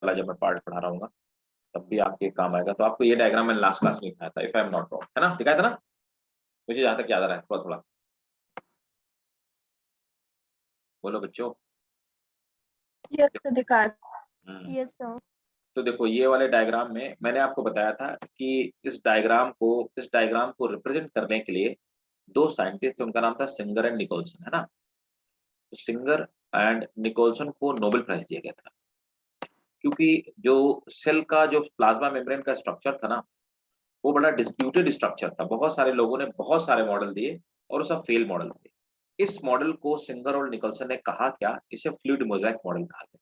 वाला जब मैं पार्ट पढ़ा रहा हूँ तब भी आपके काम आएगा। तो आपको ये डायग्राम मैंने लास्ट क्लास में दिखाया था, if I am not wrong, है ना, दिखाया था ना, मुझे जहाँ तक याद आ रहा है, थोड़ा थोड़ा बोलो बच्चों। यस सर, दिखा। हम्म, यस सर। तो देखो ये वाले डायग्राम में मैंने आपको बताया था कि इस डायग्राम को रिप्रेजेंट करने के लिए दो साइंटिस्ट थे, उनका नाम था सिंगर एंड निकोलसन, है ना। तो सिंगर एंड निकोलसन को नोबेल प्राइज दिया गया था, क्योंकि जो सेल का जो प्लाज्मा मेम्ब्रेन का स्ट्रक्चर था ना, वो बड़ा डिस्प्यूटेड स्ट्रक्चर था। बहुत सारे लोगों ने बहुत सारे मॉडल दिए और वो सब फेल मॉडल थे। इस मॉडल को सिंगर और निकोलसन ने कहा क्या, इसे फ्लूइड मोज़ेक मॉडल कहा गया।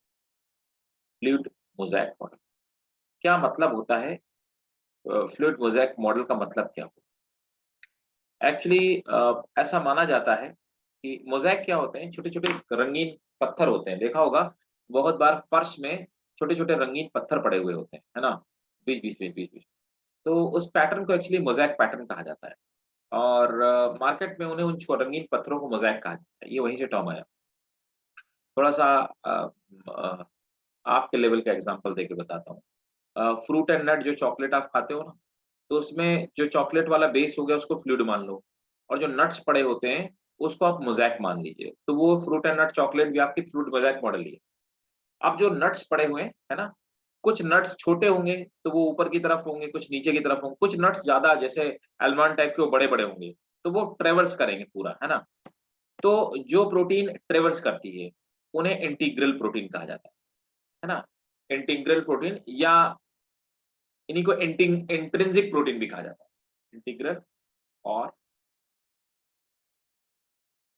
फ्लूइड मोज़ेक मॉडल क्या मतलब होता है? फ्लूइड मोज़ेक मॉडल का मतलब क्या होता है? एक्चुअली ऐसा माना जाता है कि मोज़ेक क्या होते हैं, छोटे-छोटे रंगीन पत्थर होते हैं। देखा होगा बहुत बार फर्श में छोटे-छोटे रंगीन पत्थर पड़े हुए होते हैं, है ना? बीच-बीच में, बीच-बीच। तो उस पैटर्न को एक्चुअली मोज़ेक पैटर्न कहा जाता है। और मार्केट में उन्हें उन रंगीन पत्थरों को मोज़ेक कहा जाता है। ये वहीं से टर्म आया। थोड़ा-सा अ, आपके लेवल का एग्ज़ाम्पल देके बताता हूँ। फ्रूट एंड नट जो चॉकलेट आप खाते हो ना, तो उसमें जो चॉकलेट वाला बेस हो गया उसको फ्लूइड मान लो, और जो नट्स पड़े होते हैं उसको आप मोज़ेक मान लीजिए। तो वो फ्रूट एंड नट चॉकलेट भी आपकी फ्लूइड मोज़ेक मॉडल ही है। अब जो नट्स पड़े हुए हैं, है ना? कुछ नट्स छोटे होंगे तो वो ऊपर की तरफ होंगे, कुछ नीचे की तरफ होंगे, कुछ नट्स ज़्यादा जैसे आलमंड टाइप के वो बड़े-बड़े होंगे, तो वो ट्रैवर्स करेंगे पूरा, है ना? तो जो प्रोटीन ट्रैवर्स करती है, उन्हें इंटीग्रल प्रोटीन कहा जाता है ना? इंटीग्रल प्रोटीन या इन्हीं को इंट्रिंसिक प्रोटीन भी कहा जाता है। इंटीग्रल और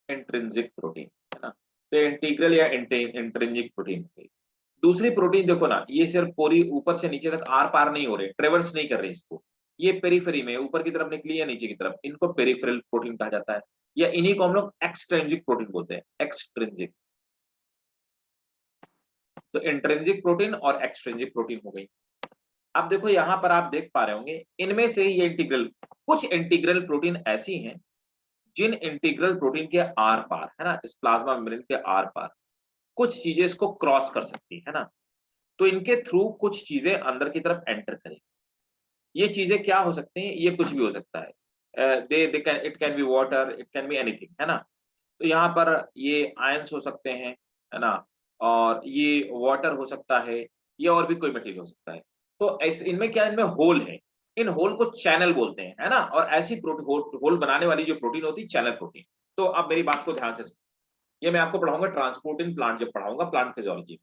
इंट्रिंसिक प्रोटीन, है ना? तो इंटीग्रल या इंट्रिंसिक प्रोटीन। दूसरी प्रोटीन देखो ना, ये सिर्फ पूरी ऊपर से नीचे तक आर-पार नहीं हो रहे, ट्रैवर्स नहीं कर रहे इसको। ये पेरिफेरी में ऊपर की तरफ निकली या नीचे की तरफ, इनको पेरिफेरल प्रोटीन कहा जाता है, या इन्हीं को हम लोग एक्सट्रिंसिक प्रोटीन बोलते हैं, एक्सट्रिंसिक। तो इंट्रिंसिक प्रोटीन और एक्सट्रिंसिक प्रोटीन हो गई। अब देखो यहां पर आप देख पा रहे होंगे, इनमें से ये इंटीग्रल, कुछ इंटीग्रल प्रोटीन ऐसी हैं जिन इंटीग्रल प्रोटीन के आर पार, है ना, इस प्लाज्मा मेम्ब्रेन के आर पार कुछ चीजें इसको क्रॉस कर सकती है ना। तो इनके थ्रू कुछ चीजें अंदर की तरफ एंटर करेंगी। ये चीजें क्या हो सकती हैं, ये कुछ भी हो सकता है। They can, it can be water, it can be anything, है ना। तो यहाँ पर ये आयंस हो सकते हैं, है ना, और ये वाटर हो सकता है, ये और भी कोई मटेरियल हो सकता है। तो इनमें क्या, इनमें होल है, इन होल को चैनल बोलते हैं, है ना। और ऐसी प्रोटीन होल बनाने वाली जो प्रोटीन होती है, चैनल प्रोटीन। तो अब मेरी बात को ध्यान से सुनो। ये मैं आपको पढ़ाऊंगा ट्रांसपोर्ट इन प्लांट, जब पढ़ाऊंगा प्लांट फिजियोलॉजी।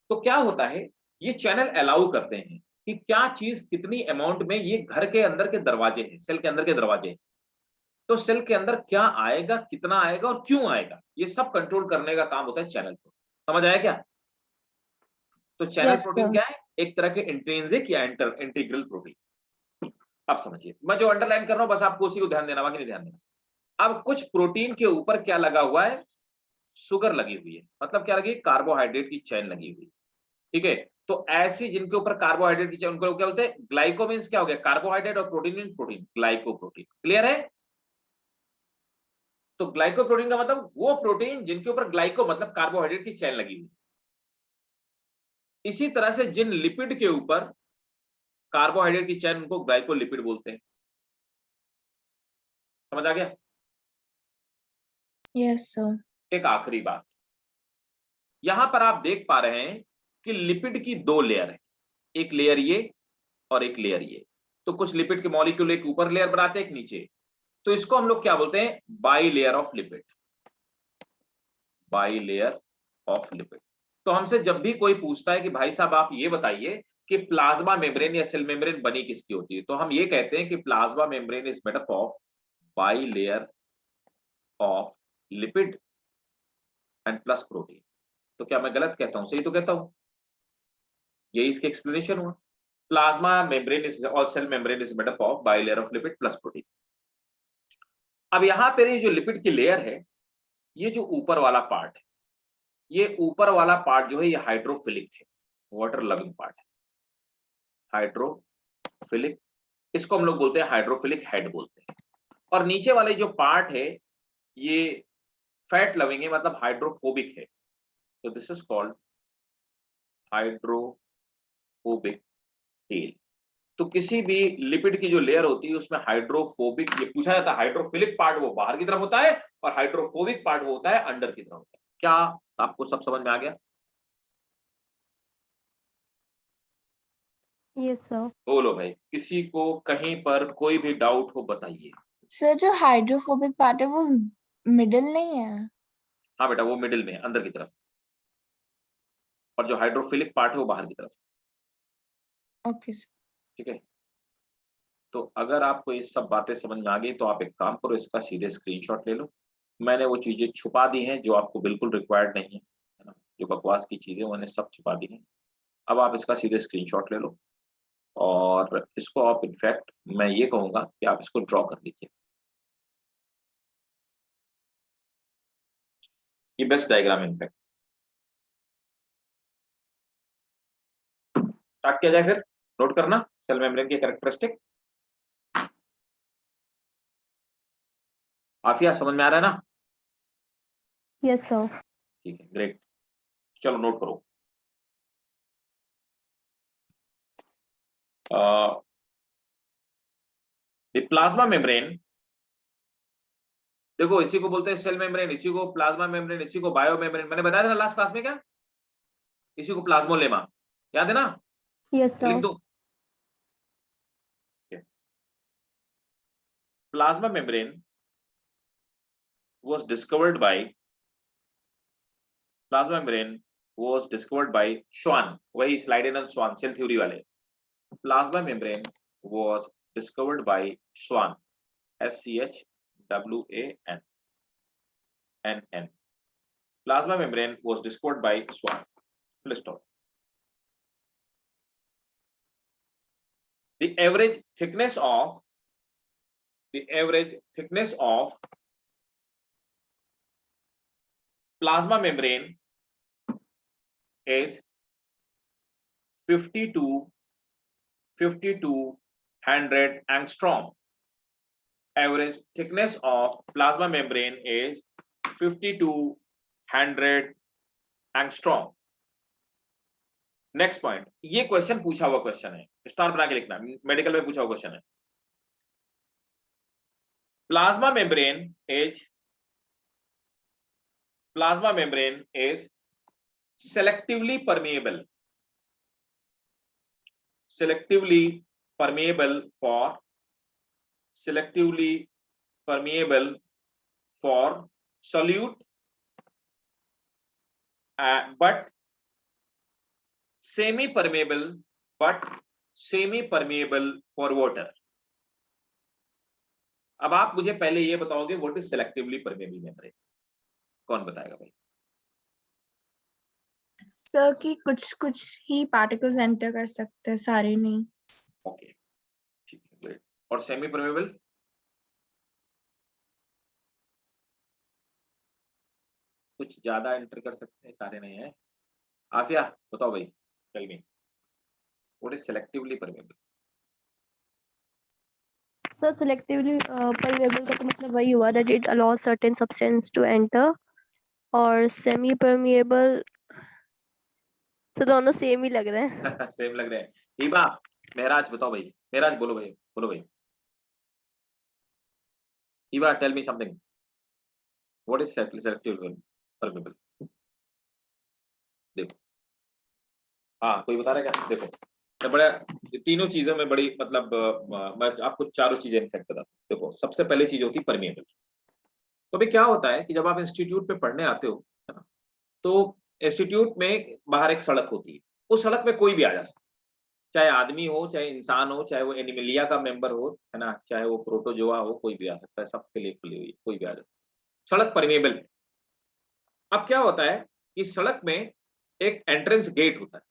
तो क्या होता है, ये चैनल अलाउ करते हैं कि क्या चीज कितनी अमाउंट में, ये घर के अंदर के दरवाजे हैं, सेल के अंदर के दरवाजे हैं। तो सेल के अंदर क्या आएगा, कितना आएगा और क्यों आएगा, ये सब कंट्रोल करने का काम होता है चैनल को। समझ आया क्या? तो चैनल यस प्रोटीन सर। क्या है, एक तरह के इंट्रिंसिक या इंटीग्रल प्रोटीन। अब समझिए, मैं जो अंडरलाइन कर रहा हूं बस आपको उसी को ध्यान देना, बाकी नहीं ध्यान देना। अब कुछ प्रोटीन के ऊपर क्या लगा हुआ है, शुगर लगी हुई है, मतलब क्या लगी, कार्बोहाइड्रेट की चेन लगी हुई है। ठीक है। तो ऐसी जिनके ऊपर कार्बोहाइड्रेट की चेन, उनको क्या बोलते हैं, ग्लाइको मीन्स क्या हो गया, कार्बोहाइड्रेट, और protein mean protein, glycoprotein. Clear है? तो ग्लाइकोप्रोटीन का मतलब वो प्रोटीन जिनके ऊपर ग्लाइको मतलब कार्बोहाइड्रेट की चेन लगी हुई। इसी तरह से जिन लिपिड के ऊपर कार्बोहाइड्रेट की चेन, उनको ग्लाइकोलिपिड बोलते हैं। समझ आ गया? Yes sir. एक आखिरी बात, यहां पर आप देख पा रहे हैं कि लिपिड की दो लेयर है, एक लेयर ये और एक लेयर ये। तो कुछ लिपिड के मॉलिक्यूल एक ऊपर लेयर बनाते हैं, एक नीचे। तो इसको हम लोग क्या बोलते हैं, by layer of lipid, by layer of lipid. तो हमसे जब भी कोई पूछता है कि भाई साहब आप ये बताइए कि प्लाज्मा मेम्ब्रेन या सेल मेम्ब्रेन बनी किसकी होती है, तो हम ये कहते हैं कि plasma membrane is made up of bilayer of lipid and plus protein. तो क्या मैं गलत कहता हूं, सही तो कहता हूं? यही इसके एक्सप्लेनेशन हुआ। प्लाज्मा मेम्ब्रेन इज और cell membrane is made up of bilayer of lipid plus protein. अब यहां पर ये जो लिपिड की लेयर है, ये जो ऊपर वाला पार्ट है, ये ऊपर वाला पार्ट जो है, ये हाइड्रोफिलिक है, वाटर लविंग पार्ट है, हाइड्रोफिलिक। इसको हम लोग बोलते हैं हाइड्रोफिलिक हेड बोलते हैं। और नीचे वाले जो पार्ट है, ये फैट लविंग है, मतलब हाइड्रोफोबिक है। तो this is called hydrophobic tell. तो किसी भी लिपिड की जो लेयर होती है उसमें हाइड्रोफोबिक, ये पूछा जाता है, हाइड्रोफिलिक पार्ट वो बाहर की तरफ होता है और हाइड्रोफोबिक पार्ट वो होता है अंदर की तरफ होता है। क्या आपको सब समझ में आ गया? Yes sir. बोलो भाई, किसी को कहीं पर कोई भी डाउट हो बताइए। सर जो हाइड्रोफोबिक पार्ट है वो मिडिल नहीं है? हाँ बेटा, वो मिडिल में है, अंदर की तरफ, और जो हाइड्रोफिलिक पार्ट है वो बाहर की तरफ। Okay sir. ठीक है, तो अगर आपको ये सब बातें समझ में आ गई तो आप एक काम करो, इसका सीधे स्क्रीनशॉट ले लो। मैंने वो चीजें छुपा दी हैं जो आपको बिल्कुल रिक्वायर्ड नहीं है ना, जो बकवास की चीजें मैंने सब छुपा दी हैं। अब आप इसका सीधे स्क्रीनशॉट ले लो और इसको आप, इनफैक्ट मैं ये कहूंगा कि आप इसको ड्रॉ कर लीजिए। ये बेस्ट डायग्राम है इनफैक्ट। स्टार्ट किया जाए फिर, नोट करना सेल मेम्ब्रेन की कैरेक्टरिस्टिक। आफिया समझ में आ रहा है ना? Yes sir. ठीक है, ग्रेट। चलो नोट करो। द प्लाज्मा मेम्ब्रेन, देखो इसी को बोलते हैं सेल मेम्ब्रेन, इसी को प्लाज्मा मेम्ब्रेन, इसी को बायो मेम्ब्रेन। मैंने बताया था ना लास्ट क्लास में, क्या इसी को प्लाज्मोलेमा, याद है ना? यस लिख सर। दो। Plasma membrane was discovered by plasma membrane was discovered by Schwann, वही स्लाइडेनल स्वान सेल थ्योरी वाले। plasma membrane was discovered by Schwann, SCHWANN NN. Plasma membrane was discovered by Schwann. Full stop. The average thickness of plasma membrane is 50 to 100 angstrom. Average thickness of plasma membrane is 50 to 100 angstrom. Next point, ये question पूछा हुआ question है, star बना के लिखना, medical में पूछा हुआ क्वेश्चन है। Plasma membrane is selectively permeable for solute, but semi permeable for water. अब आप मुझे पहले ये बताओगे what is selectively permeable membrane? कौन बताएगा भाई? सर कि कुछ कुछ ही पार्टिकल्स एंटर कर सकते हैं, सारे नहीं। ओके, ठीक है, ग्रेट। और सेमी परमेबल? कुछ ज्यादा एंटर कर सकते हैं, सारे नहीं है। आफिया बताओ भाई, tell me what is selectively permeable? Sir selectively permeable का तो मतलब वही हुआ that it allows certain substance to enter, और सेमी परमेबल तो दोनों सेम ही लग रहे हैं। सेम लग रहे हैं। हिबा, महराज बताओ भाई, महराज बोलो भाई, बोलो भाई। Hiba tell me something, what is selectively permeable? देखो, हाँ कोई बता रहा है क्या? देखो मैं बड़ा, तीनों चीजों में बड़ी मतलब मैं आपको चारों चीजें इनफेक्ट बताता हूँ। देखो सबसे पहले चीज होती है परमेबल। तो अभी क्या होता है कि जब आप इंस्टीट्यूट पे पढ़ने आते हो, है ना, तो इंस्टीट्यूट में बाहर एक सड़क होती है, उस सड़क में कोई भी आ जा सकता है, चाहे आदमी हो, चाहे इंसान हो, चाहे वो एनिमिलिया का मेंबर हो, है ना, चाहे वो प्रोटोजोआ हो, कोई भी आ सकता है, सबके लिए खुली हुई है, कोई भी आ सकता है, सड़क परमेबल है। अब क्या होता है कि सड़क में एक एंट्रेंस गेट होता है,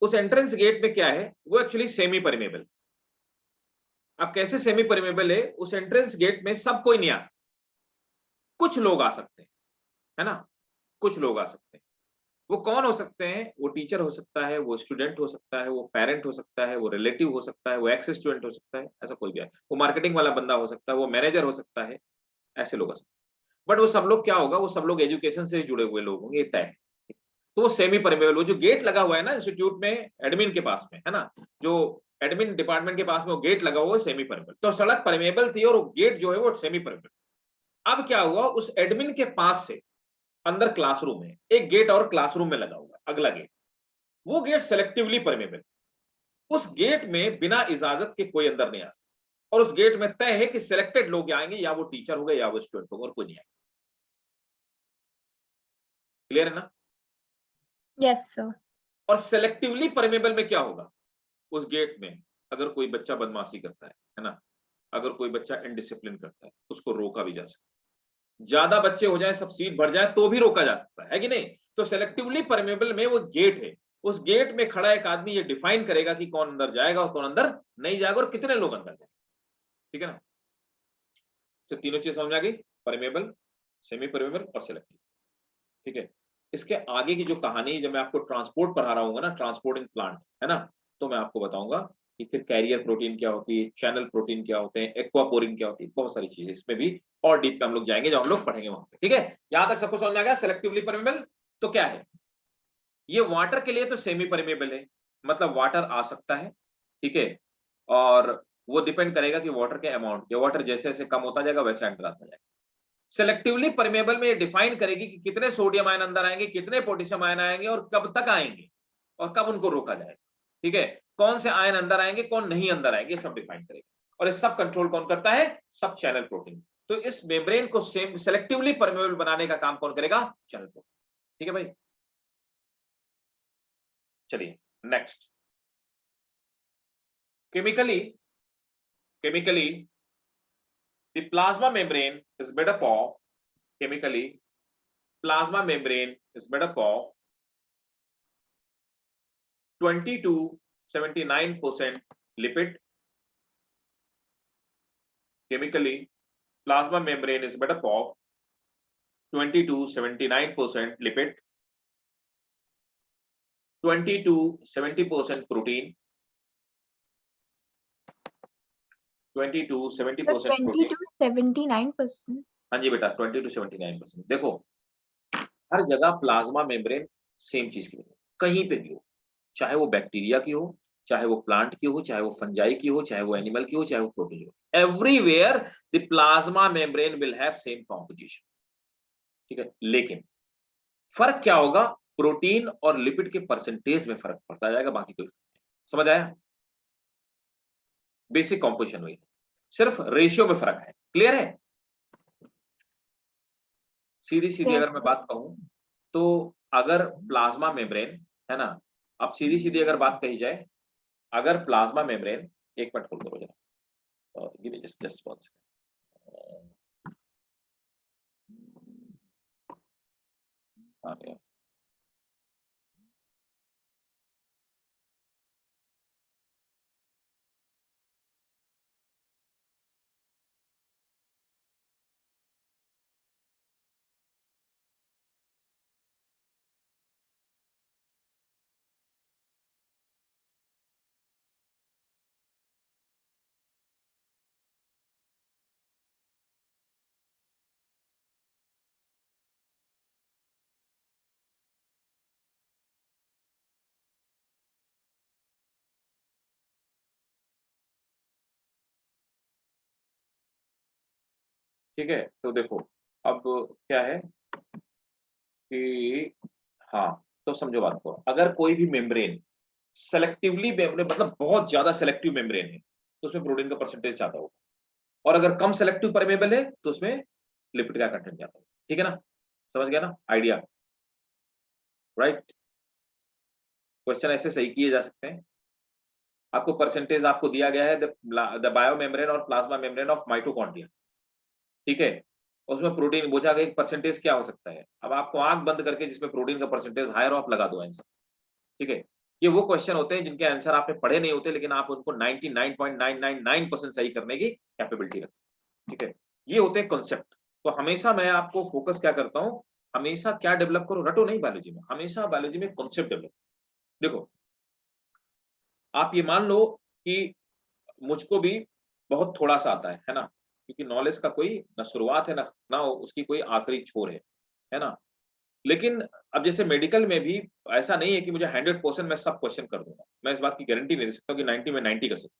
उस एंट्रेंस गेट में क्या है, वो एक्चुअली सेमी परमेबल। अब कैसे सेमी परमेबल है? उस एंट्रेंस गेट में सब कोई नहीं आ सकता, कुछ लोग आ सकते हैं, है ना, कुछ लोग आ सकते हैं। वो कौन हो सकते हैं? वो टीचर हो सकता है, वो स्टूडेंट हो सकता है, वो पेरेंट हो सकता है, वो रिलेटिव हो सकता है, वो एक्स स्टूडेंट हो सकता है, ऐसा कोई भी है, वो मार्केटिंग वाला बंदा हो सकता है, वो मैनेजर हो सकता है, ऐसे लोग हो सकते हैं। बट वो सब लोग क्या होगा, वो सब लोग एजुकेशन से जुड़े हुए लोग होंगे, तय है। तो वो सेमी परमेबल, वो जो गेट लगा हुआ है ना इंस्टीट्यूट में एडमिन के पास में, है ना, जो एडमिन डिपार्टमेंट के पास में वो गेट लगा हुआ है सेमी परमेबल, तो सड़क परमेबल थी और वो गेट जो है वो सेमी परमेबल। अब क्या हुआ, उस एडमिन के पास से अंदर क्लासरूम है, एक गेट और क्लासरूम में लगा हुआ है, अगला गेट, वो गेट सेलेक्टिवली परमेबल, उस गेट में बिना इजाजत के कोई अंदर नहीं आ सकता, और उस गेट में तय है कि सिलेक्टेड लोग आएंगे, या वो टीचर होगा या वो स्टूडेंट होगा, और कोई नहीं आएगा। क्लियर है ना? Yes sir. और सेलेक्टिवली परमेबल में क्या होगा, उस गेट में अगर कोई बच्चा बदमाशी करता है ना, अगर कोई बच्चा इनडिसिप्लिन करता है, उसको रोका भी जा सकता है, ज्यादा बच्चे हो जाए, सब सीट भर जाए तो भी रोका जा सकता है कि नहीं? तो सेलेक्टिवली परमेबल में वो गेट है, उस गेट में खड़ा एक आदमी ये डिफाइन करेगा कि कौन अंदर जाएगा और कौन अंदर नहीं जाएगा, और कितने लोग अंदर जाएंगे। ठीक है ना? तो तीनों चीज समझ आ गई, परमेबल, सेमी परमेबल और सेलेक्टिव। ठीक है, इसके आगे की जो कहानी, जब मैं आपको ट्रांसपोर्ट पढ़ा रहा हूँ ना, ट्रांसपोर्टिंग प्लांट, है ना, तो मैं आपको बताऊंगा कि फिर कैरियर प्रोटीन क्या होती है, चैनल प्रोटीन क्या होते हैं, एक्वापोरिन क्या होती है, बहुत सारी चीजें इसमें भी और डीप में हम लोग जाएंगे, जो हम लोग पढ़ेंगे वहां पे। ठीक है, यहां तक सबको समझ में आ गया? सेलेक्टिवली परमेबल तो क्या है, ये वाटर के लिए तो सेमी परमेबल है, मतलब वाटर आ सकता है, ठीक है, और वो डिपेंड करेगा कि वाटर के अमाउंट, या वाटर जैसे जैसे कम होता जाएगा वैसे एंटर आता जाएगा। सेलेक्टिवली परमेबल में ये डिफाइन करेगी कि कितने सोडियम आयन अंदर आएंगे, कितने पोटेशियम आयन आएंगे, और कब तक आएंगे, और कब उनको रोका जाएगा। ठीक है, कौन से आयन अंदर आएंगे, कौन नहीं अंदर आएंगे, सब डिफाइन करेगा। और ये सब कंट्रोल कौन करता है? सब चैनल प्रोटीन। तो इस मेम्ब्रेन को सेम सेलेक्टिवली परमेबल बनाने का काम कौन करेगा? Channel protein. ठीक है भाई, चलिए next. Chemically the plasma membrane is made up of, chemically plasma membrane is made up of 20 to 79% lipid. Chemically plasma membrane is made up of 20 to 79% lipid, 20 to 70% protein, 20 to 70% 20 protein। to 79%। हाँ जी बेटा, 20 to 79%। देखो, हर जगह plasma membrane same चीज की बनी, कहीं पे भी हो, चाहे वो बैक्टीरिया की हो, चाहे वो प्लांट की हो, चाहे वो फंजाई की हो, चाहे वो एनिमल की हो, चाहे वो प्रोटीन हो, everywhere the plasma membrane will have same composition. ठीक है, लेकिन फर्क क्या होगा, प्रोटीन और लिपिड के परसेंटेज में फर्क पड़ता जाएगा, बाकी कोई फर्क नहीं। समझ आया? बेसिक कॉम्पोजिशन वही, सिर्फ रेशियो में फर्क है। क्लियर है? सीधी सीधी यस अगर मैं बात कहूं तो, अगर प्लाज्मा मेम्ब्रेन, है ना, अब सीधी सीधी अगर बात कही जाए, अगर प्लाज्मा मेम्ब्रेन, एक मिनट होल्ड करो जरा, give me just one second. आ गया। ठीक है, तो देखो अब क्या है कि, हाँ, तो समझो बात को, अगर कोई भी मेम्ब्रेन सेलेक्टिवली मेम्ब्रेन, मतलब बहुत ज्यादा सेलेक्टिव मेम्ब्रेन है, तो उसमें प्रोटीन का परसेंटेज ज्यादा होगा, और अगर कम सेलेक्टिव परमेबल है तो उसमें लिपिड का कंटेंट ज्यादा होगा। ठीक है ना? समझ गया ना आइडिया? राइट, क्वेश्चन ऐसे सही किए जा सकते हैं। आपको परसेंटेज आपको दिया गया है, द बायो मेम्ब्रेन और प्लाज्मा मेम्ब्रेन ऑफ माइटोकॉन्ड्रिया। ठीक है, उसमें प्रोटीन पूछा गया, परसेंटेज क्या हो सकता है, अब आपको आंख बंद करके जिसमें प्रोटीन का परसेंटेज हायर हो आप लगा दो आंसर। ठीक है, ये वो क्वेश्चन होते हैं जिनके आंसर आपने पढ़े नहीं होते, लेकिन आप उनको 99.999% सही करने की कैपेबिलिटी रखते हैं। ठीक है, ये होते हैं कॉन्सेप्ट। तो हमेशा मैं आपको फोकस क्या करता हूँ, हमेशा क्या डेवलप करो, रटो नहीं बायोलॉजी में, हमेशा बायोलॉजी में कॉन्सेप्ट डेवलप। देखो, आप ये मान लो कि मुझको भी बहुत थोड़ा सा आता है ना, क्योंकि नॉलेज का कोई ना शुरुआत है ना उसकी कोई आखिरी छोर है ना। लेकिन अब जैसे मेडिकल में भी ऐसा नहीं है कि मुझे 100% मैं सब क्वेश्चन कर दूंगा, मैं इस बात की गारंटी नहीं दे सकता कि 90 में 90 कर सकता।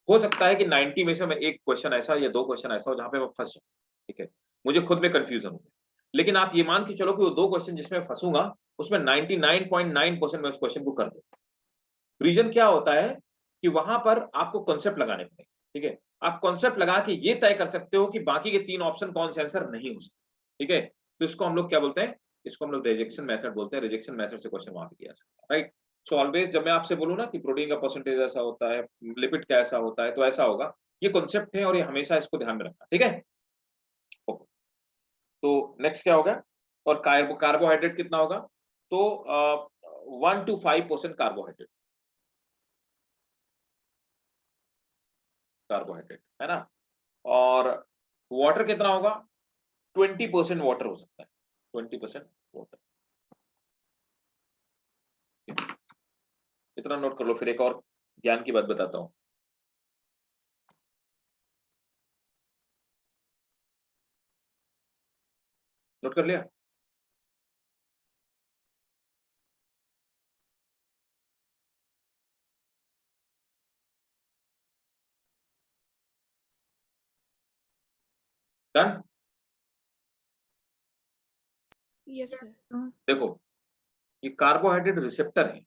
हो सकता है कि 90 में से मैं एक क्वेश्चन ऐसा या 2 क्वेश्चन ऐसा हो जहाँ पे मैं फंस जाऊँ, ठीक है, मुझे खुद में कंफ्यूजन हो। लेकिन आप ये मान के चलो कि वो 2 क्वेश्चन जिसमें फंसूंगा उसमें 99.9% मैं उस क्वेश्चन को कर दूं। रीजन क्या होता है कि वहां पर आपको कॉन्सेप्ट लगाने पड़ेंगे, ठीक है, आप कॉन्सेप्ट लगा के ये तय कर सकते हो कि बाकी के 3 ऑप्शन कौन से आंसर नहीं हो सकते, ठीक है। तो इसको हम लोग क्या बोलते हैं, इसको हम लोग रिजेक्शन मेथड बोलते हैं। रिजेक्शन मेथड से क्वेश्चन वहां पे किया सकता है, राइट। सो ऑलवेज जब मैं आपसे बोलूं ना कि प्रोटीन का परसेंटेज ऐसा होता है, लिपिड का ऐसा होता है, तो ऐसा होगा। ये कॉन्सेप्ट है और ये हमेशा इसको ध्यान में रखना, ठीक है। ओके, तो नेक्स्ट क्या होगा, और कार्बोहाइड्रेट कितना होगा, तो 1 to 5% कार्बोहाइड्रेट, कार्बोहाइड्रेट है ना। और वाटर कितना होगा, 20% वाटर हो सकता है, 20% वाटर। इतना नोट कर लो, फिर एक और ज्ञान की बात बताता हूं। नोट कर लिया। डन। Yes sir. देखो, ये कार्बोहाइड्रेट रिसेप्टर है,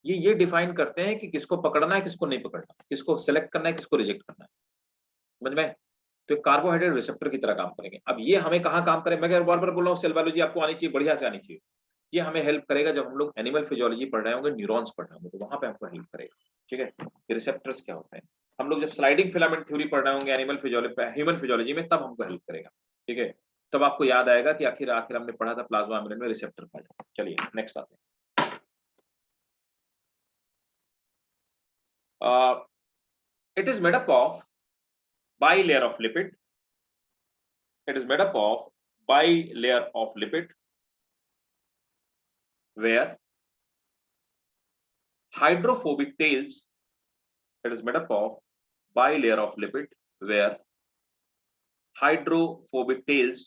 ये डिफाइन करते हैं कि किसको पकड़ना है, किसको नहीं पकड़ना, किसको सिलेक्ट करना है, किसको रिजेक्ट करना है, समझ में। तो कार्बोहाइड्रेट रिसेप्टर की तरह काम करेंगे। अब ये हमें कहाँ काम करें, मैं बार बार बोल रहा हूँ, सेल बायोलॉजी आपको आनी चाहिए, बढ़िया से आनी चाहिए। ये हमें हेल्प करेगा जब हम लोग एनिमल फिजियोलॉजी पढ़ रहे होंगे, न्यूरॉन्स पढ़ रहे होंगे, तो वहां पे हमको हेल्प करेगा, ठीक है। रिसेप्टर्स क्या होते हैं, हम लोग जब स्लाइडिंग फिलामेंट थ्योरी पढ़ रहे होंगे एनिमल फिजियोलॉजी, ह्यूमन फिजियोलॉजी में, तब हमको हेल्प करेगा, ठीक है। तब आपको याद आएगा कि आखिर आखिर हमने पढ़ा था प्लाज्मा मेम्ब्रेन में रिसेप्टर का। चलिए नेक्स्ट आते हैं। It is made up of bilayer of lipid. It is made up of bilayer of lipid where hydrophobic tails. It is made up of bilayer of lipid where hydrophobic tails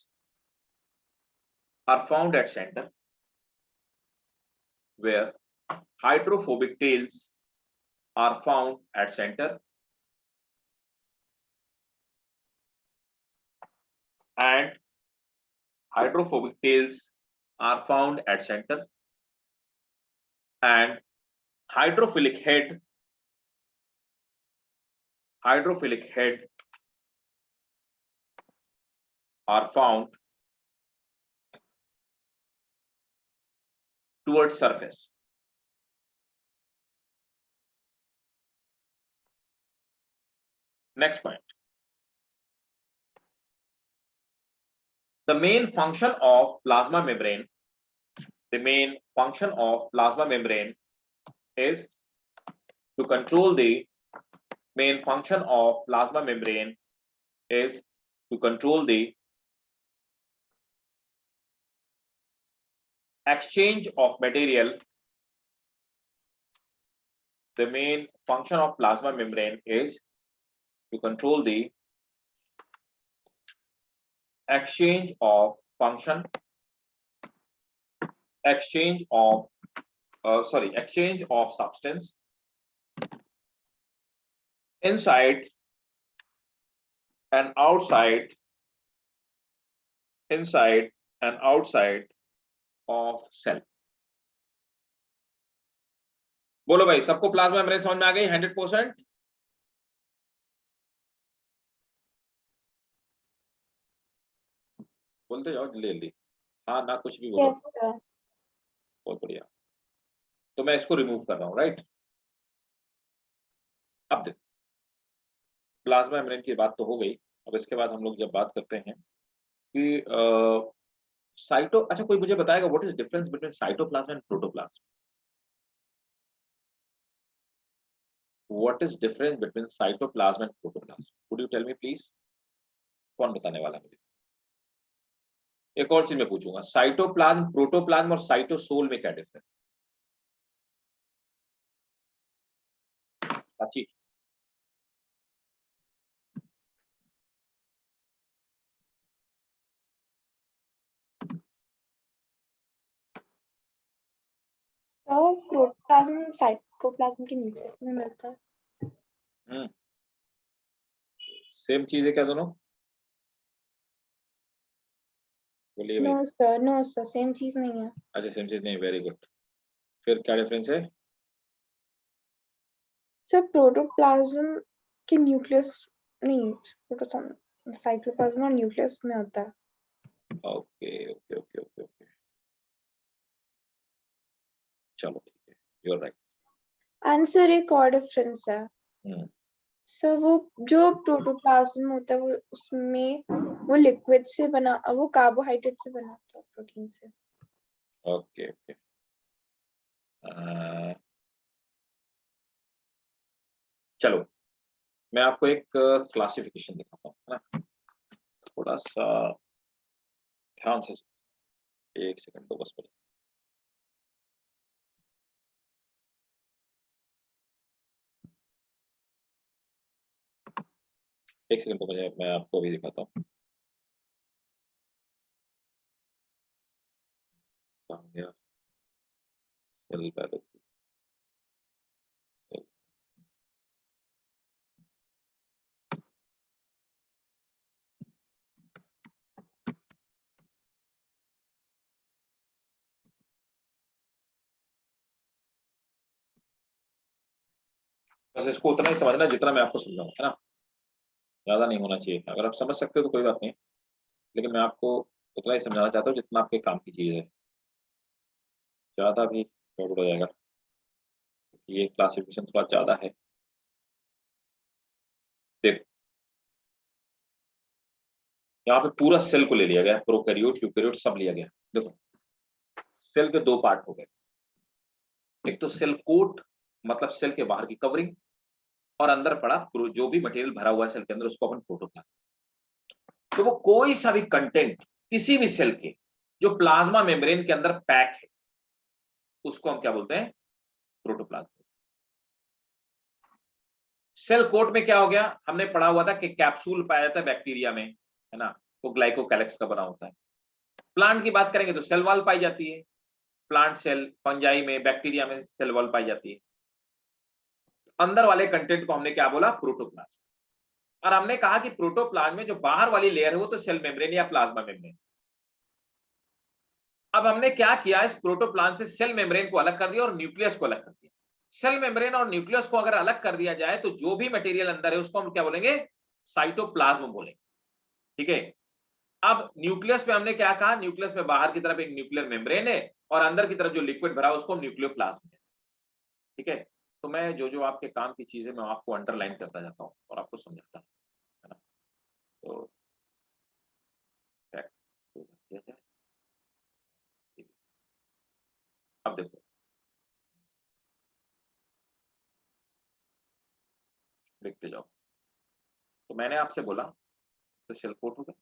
are found at center. Where hydrophobic tails are found at center and hydrophobic tails are found at center and hydrophilic head are found towards surface. Next point. The main function of plasma membrane, is to control the exchange of material. The main function of plasma membrane is to control the exchange of substance inside and outside of cell. बोलो भाई, सबको plasma membrane समझ में आ गई 100%? बोलते जाओ जल्दी जल्दी, हाँ ना कुछ भी बोलो। Yes sir. बहुत बढ़िया। तो मैं इसको रिमूव कर रहा हूँ, राइट। अब देखो, प्लाज्मा मेम्ब्रेन की बात तो हो गई। अब इसके बाद हम लोग जब बात करते हैं कि अच्छा कोई मुझे बताएगा what is difference between cytoplasm and protoplasm? What is difference between cytoplasm and protoplasm? Could you tell me please? कौन बताने वाला है मुझे? एक और चीज मैं पूछूंगा, साइटोप्लाज्म, प्रोटोप्लाज्म और साइटोसोल में क्या डिफरेंस? अच्छी। और प्रोटोप्लाज्म साइटोप्लाज्म के न्यूक्लियस में मिलता है। सेम चीज है क्या दोनों? बोलिए भाई। नो सर सेम चीज नहीं है। अच्छा सेम चीज नहीं, वेरी गुड। फिर क्या डिफरेंस है? सर प्रोटोप्लाज्म के न्यूक्लियस नहीं, प्रोटोप्लाज्म साइटोप्लाज्म और न्यूक्लियस में होता है। Okay okay okay okay okay, चलो ठीक है, यू आर राइट। आंसर एक और डिफरेंस है सर, वो जो प्रोटोप्लाज्म होता है वो उसमें वो लिक्विड से बना, वो कार्बोहाइड्रेट से बना होता है, प्रोटीन से। ओके ओके, चलो मैं आपको एक क्लासिफिकेशन दिखाता हूँ, है ना? थोड़ा सा ध्यान से, एक सेकंड तो बस। एक सेकंड तो मुझे, मैं आपको अभी दिखाता हूँ। सेल बायोलॉजी, सेल बस इसको उतना ही समझना जितना मैं आपको समझाऊँ, है ना? ज्यादा नहीं होना चाहिए। अगर आप समझ सकते हो तो कोई बात नहीं, लेकिन मैं आपको उतना ही समझाना चाहता हूँ जितना आपके काम की चीज है। ज्यादा भी गड़बड़ हो जाएगा, ये क्लासिफिकेशन थोड़ा ज्यादा है। देखो यहाँ पे पूरा सेल को ले लिया गया, प्रोकैरियोट यूकैरियोट सब लिया गया। देखो सेल के दो पार्ट हो गए, एक तो सेल कोट मतलब सेल के बाहर की कवरिंग, और अंदर पड़ा जो भी मटेरियल भरा हुआ है सेल के अंदर उसको अपन प्रोटोप्लाज्म। तो वो कोई सा भी कंटेंट किसी भी सेल के जो प्लाज्मा मेम्ब्रेन के अंदर पैक है उसको हम क्या बोलते हैं? प्रोटोप्लाज्म। सेल कोट में क्या हो गया, हमने पढ़ा हुआ था कि कैप्सूल पाया जाता है बैक्टीरिया में, है ना? वो ग्लाइकोकैलिक्स का बना होता है। प्लांट की बात करेंगे तो सेल वॉल पाई जाती है, प्लांट सेल, फंजाई में, बैक्टीरिया में सेल वॉल पाई जाती है। अंदर वाले कंटेंट को हमने क्या बोला? प्रोटोप्लाज्म। और हमने कहा कि प्रोटोप्लाज्म में जो बाहर वाली लेयर है वो तो सेल मेम्ब्रेन या प्लाज्मा मेम्ब्रेन। अब हमने क्या किया, इस प्रोटोप्लाज्म से सेल मेम्ब्रेन को अलग कर दिया और न्यूक्लियस को अलग कर दिया। सेल मेम्ब्रेन और न्यूक्लियस को अगर अलग कर दिया जाए तो जो भी मटेरियल अंदर है उसको हम क्या बोलेंगे? साइटोप्लाज्म बोलेंगे। ठीक है। अब न्यूक्लियस में हमने क्या कहा, न्यूक्लियस में बाहर की तरफ एक न्यूक्लियर मेम्ब्रेन है और अंदर की तरफ जो लिक्विड भरा उसको न्यूक्लियोप्लाज्म है। ठीक है। तो मैं जो जो आपके काम की चीजें मैं आपको अंडरलाइन करता जाता हूँ और आपको समझाता हूँ, है ना? तो अब देखो, देखते जाओ। तो मैंने आपसे बोला तो सेल कोट हो गया,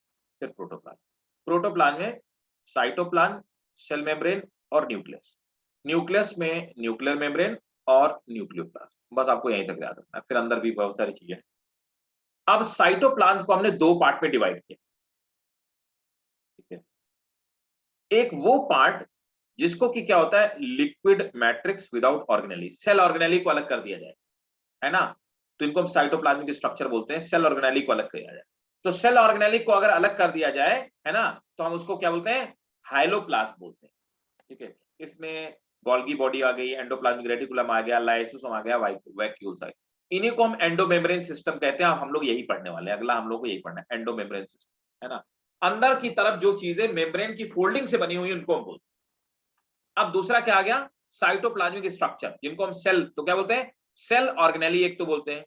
फिर प्रोटोप्लाज्म। प्रोटोप्लाज्म में साइटोप्लाज्म, सेल मेम्ब्रेन और न्यूक्लियस। न्यूक्लियस में न्यूक्लियर मेम्ब्रेन और न्यूक्लियोप्लाज्म। बस आपको यहीं तक याद रखना है, फिर अंदर भी बहुत सारी चीजें। अब साइटोप्लाज्म को हमने दो पार्ट में डिवाइड किया। ठीक है। एक वो पार्ट जिसको कि क्या होता है, liquid matrix without organelle. Cell organelle को अलग कर दिया जाए, है ना? तो इनको हम साइटोप्लाज्मिक स्ट्रक्चर बोलते हैं। सेल ऑर्गेनेली को अलग किया जाए, तो सेल ऑर्गेनेली को अगर अलग कर दिया जाए, है ना, तो हम उसको क्या बोलते हैं? हाइलोप्लाज्म बोलते हैं। ठीक है। इसमें गोल्गी बॉडी आ गई, एंडोप्लाज्मिक रेटिकुलम आ गया, लाइसोसोम आ गया, वैक्यूल्स आ गए। इन्हीं को हम एंडोमेम्ब्रेन सिस्टम कहते हैं। हम लोग यही पढ़ने वाले हैं, अगला हम लोग को यही पढ़ना है, एंडोमेम्ब्रेन सिस्टम, है ना? अंदर की तरफ जो चीजें मेम्ब्रेन की फोल्डिंग से बनी हुई उनको हम बोलते हैं। अब दूसरा क्या आ गया? साइटोप्लाज्मिक स्ट्रक्चर, जिनको हम सेल तो क्या बोलते हैं? सेल ऑर्गेनेली एक तो बोलते हैं।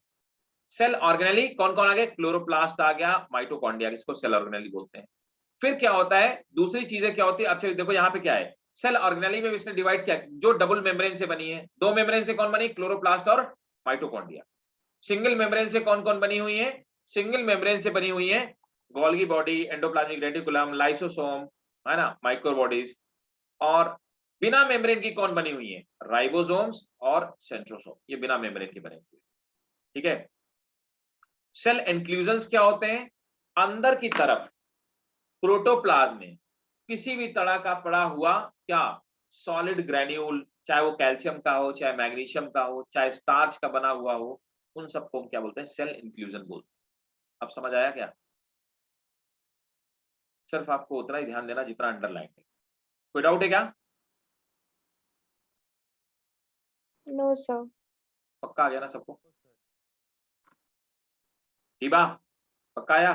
सेल ऑर्गेनेली कौन कौन आ गए? क्लोरोप्लास्ट आ गया, माइटोकॉन्ड्रिया, इसको सेल ऑर्गेनेली बोलते हैं। फिर क्या होता है, दूसरी चीजें क्या होती है? अच्छा देखो यहाँ पे क्या है, सेल ऑर्गेनेली में इसने डिवाइड किया, जो डबल मेम्ब्रेन से बनी है। दो मेम्ब्रेन से कौन बनी? क्लोरोप्लास्ट और माइटोकॉन्ड्रिया। सिंगल मेम्ब्रेन से कौन कौन बनी हुई है? सिंगल मेम्ब्रेन से बनी हुई है Golgi body, endoplasmic reticulum, lysosome, है ना, माइक्रोबॉडीज। और बिना मेम्ब्रेन की कौन बनी हुई है? राइबोसोम्स और सेंट्रोसोम, ये बिना मेम्ब्रेन की बने हुए। ठीक है। सेल इंक्लूजन्स क्या होते हैं? अंदर की तरफ प्रोटोप्लाज्म में किसी भी तरह का पड़ा हुआ क्या? सॉलिड ग्रेन्यूल, चाहे वो कैल्शियम का हो, चाहे मैग्नीशियम का हो, चाहे स्टार्च का बना हुआ हो, उन सबको हम क्या बोलते हैं? सेल इंक्लूजन बोलते हैं। अब समझ आया क्या? सिर्फ आपको उतना ही ध्यान देना जितना अंडरलाइन है। कोई डाउट है क्या? No sir. पक्का आ गया ना सबको? हिबा पक्का आया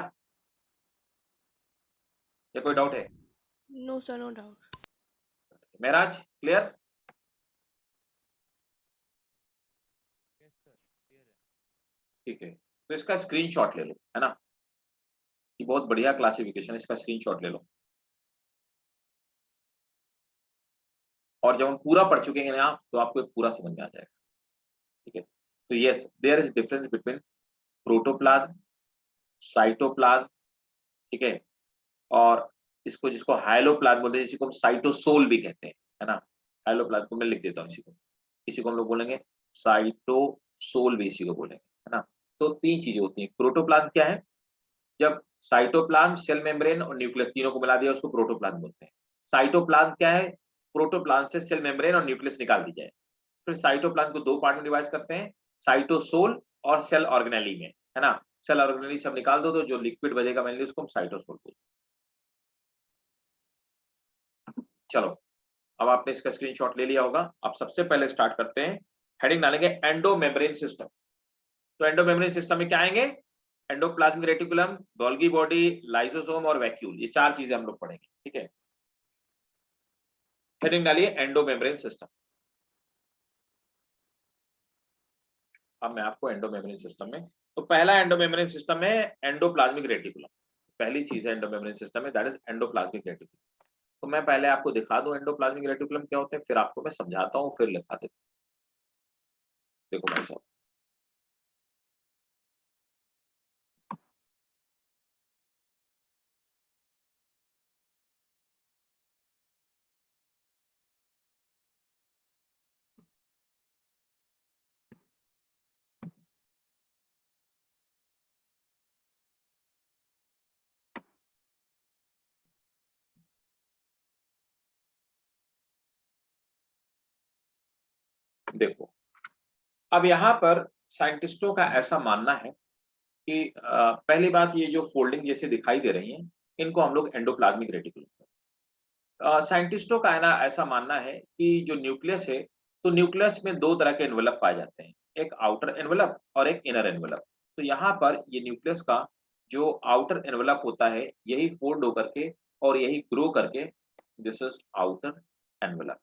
या कोई डाउट है? No sir, no doubt. महराज क्लियर? ठीक है, तो इसका स्क्रीनशॉट ले लो, है ना? ये बहुत बढ़िया क्लासिफिकेशन है, इसका स्क्रीनशॉट ले लो। और जब हम पूरा पढ़ चुके हैं ना तो आपको पूरा समझ में आ जाएगा। ठीक है, तो yes, there is difference between protoplasm, cytoplasm, ठीक है, और इसको जिसको हाइलोप्लाज्म बोलते हैं, जिसको हम साइटोसोल भी कहते हैं, है ना? हाइलोप्लाज्म को मैं लिख देता हूँ, इसी को हम लोग बोलेंगे साइटोसोल भी इसी को बोलेंगे, है ना? तो तीन चीजें होती हैं। प्रोटोप्लाज्म क्या है? जब साइटोप्लाज्म, सेल मेम्ब्रेन और न्यूक्लियस तीनों को मिला दिया उसको प्रोटोप्लाज्म बोलते हैं। साइटोप्लाज्म क्या है? प्रोटोप्लाज्म से सेल मेम्ब्रेन और न्यूक्लियस निकाल दी जाए। फिर साइटोप्लाज्म को दो पार्ट में डिवाइड करते हैं, साइटोसोल और सेल ऑर्गेनेली में, है ना? सेल ऑर्गेनेली सब निकाल दो तो जो लिक्विड बचेगा मेनली उसको हम साइटोसोल बोलते हैं। चलो, अब आपने इसका स्क्रीनशॉट ले लिया होगा। अब सबसे पहले स्टार्ट करते हैं, हेडिंग डालेंगे एंडोमेम्ब्रेन सिस्टम। तो एंडोमेम्ब्रेन सिस्टम में क्या आएंगे? Endoplasmic reticulum, Golgi body, lysosome और वैक्यूल, ये चार चीजें हम लोग पढ़ेंगे। ठीक है, हेडिंग डालिए एंडोमेम्ब्रेन सिस्टम। अब मैं आपको एंडोमेम्ब्रेन सिस्टम में, तो पहला एंडोमेम्ब्रेन सिस्टम है एंडोप्लाज्मिक रेटिकुलम। पहली चीज है एंडोमेम्ब्रेन सिस्टम में, दैट इज एंडोप्लाज्मिक रेटिकुलम। तो मैं पहले आपको दिखा दूं एंडोप्लाज्मिक रेटिकुलम क्या होते हैं, फिर आपको मैं समझाता हूं, फिर लिखा देता हूं। देखो भाई साहब, देखो, अब यहाँ पर साइंटिस्टों का ऐसा मानना है कि पहली बात, ये जो फोल्डिंग जैसे दिखाई दे रही हैं, इनको हम लोग एंडोप्लाज्मिक रेटिकुलम। साइंटिस्टों का है ना ऐसा मानना है कि जो न्यूक्लियस है, तो न्यूक्लियस में दो तरह के एनवेलप पाए जाते हैं, एक आउटर एनवेलप और एक इनर एनवेलप। तो यहाँ पर ये न्यूक्लियस का जो आउटर एनवेलप होता है, यही फोल्ड होकर के और यही ग्रो करके, दिस इज आउटर एनवेलप।